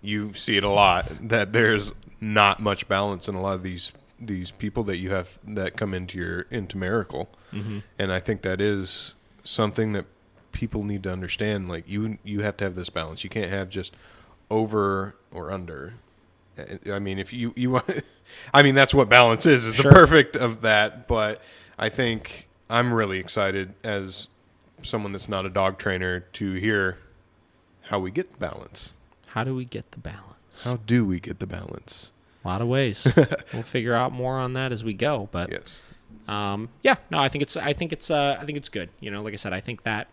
you see it a lot, that there's not much balance in a lot of these people that you have that come into Miracle. Mm-hmm. And I think that is something that people need to understand. Like, you have to have this balance. You can't have just over or under. I mean, if you want, I mean, that's what balance is Sure. the perfect of that. But I think I'm really excited as someone that's not a dog trainer to hear how we get balance. How do we get the balance? How do we get the balance? A lot of ways. We'll figure out more on that as we go. But yes, I think it's good. You know, like I said, I think that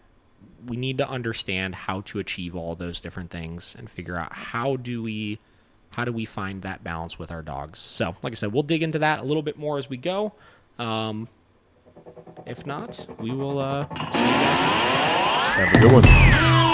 we need to understand how to achieve all those different things and figure out how do we find that balance with our dogs. So, like I said, we'll dig into that a little bit more as we go. If not, we will see you guys next time. have a good one.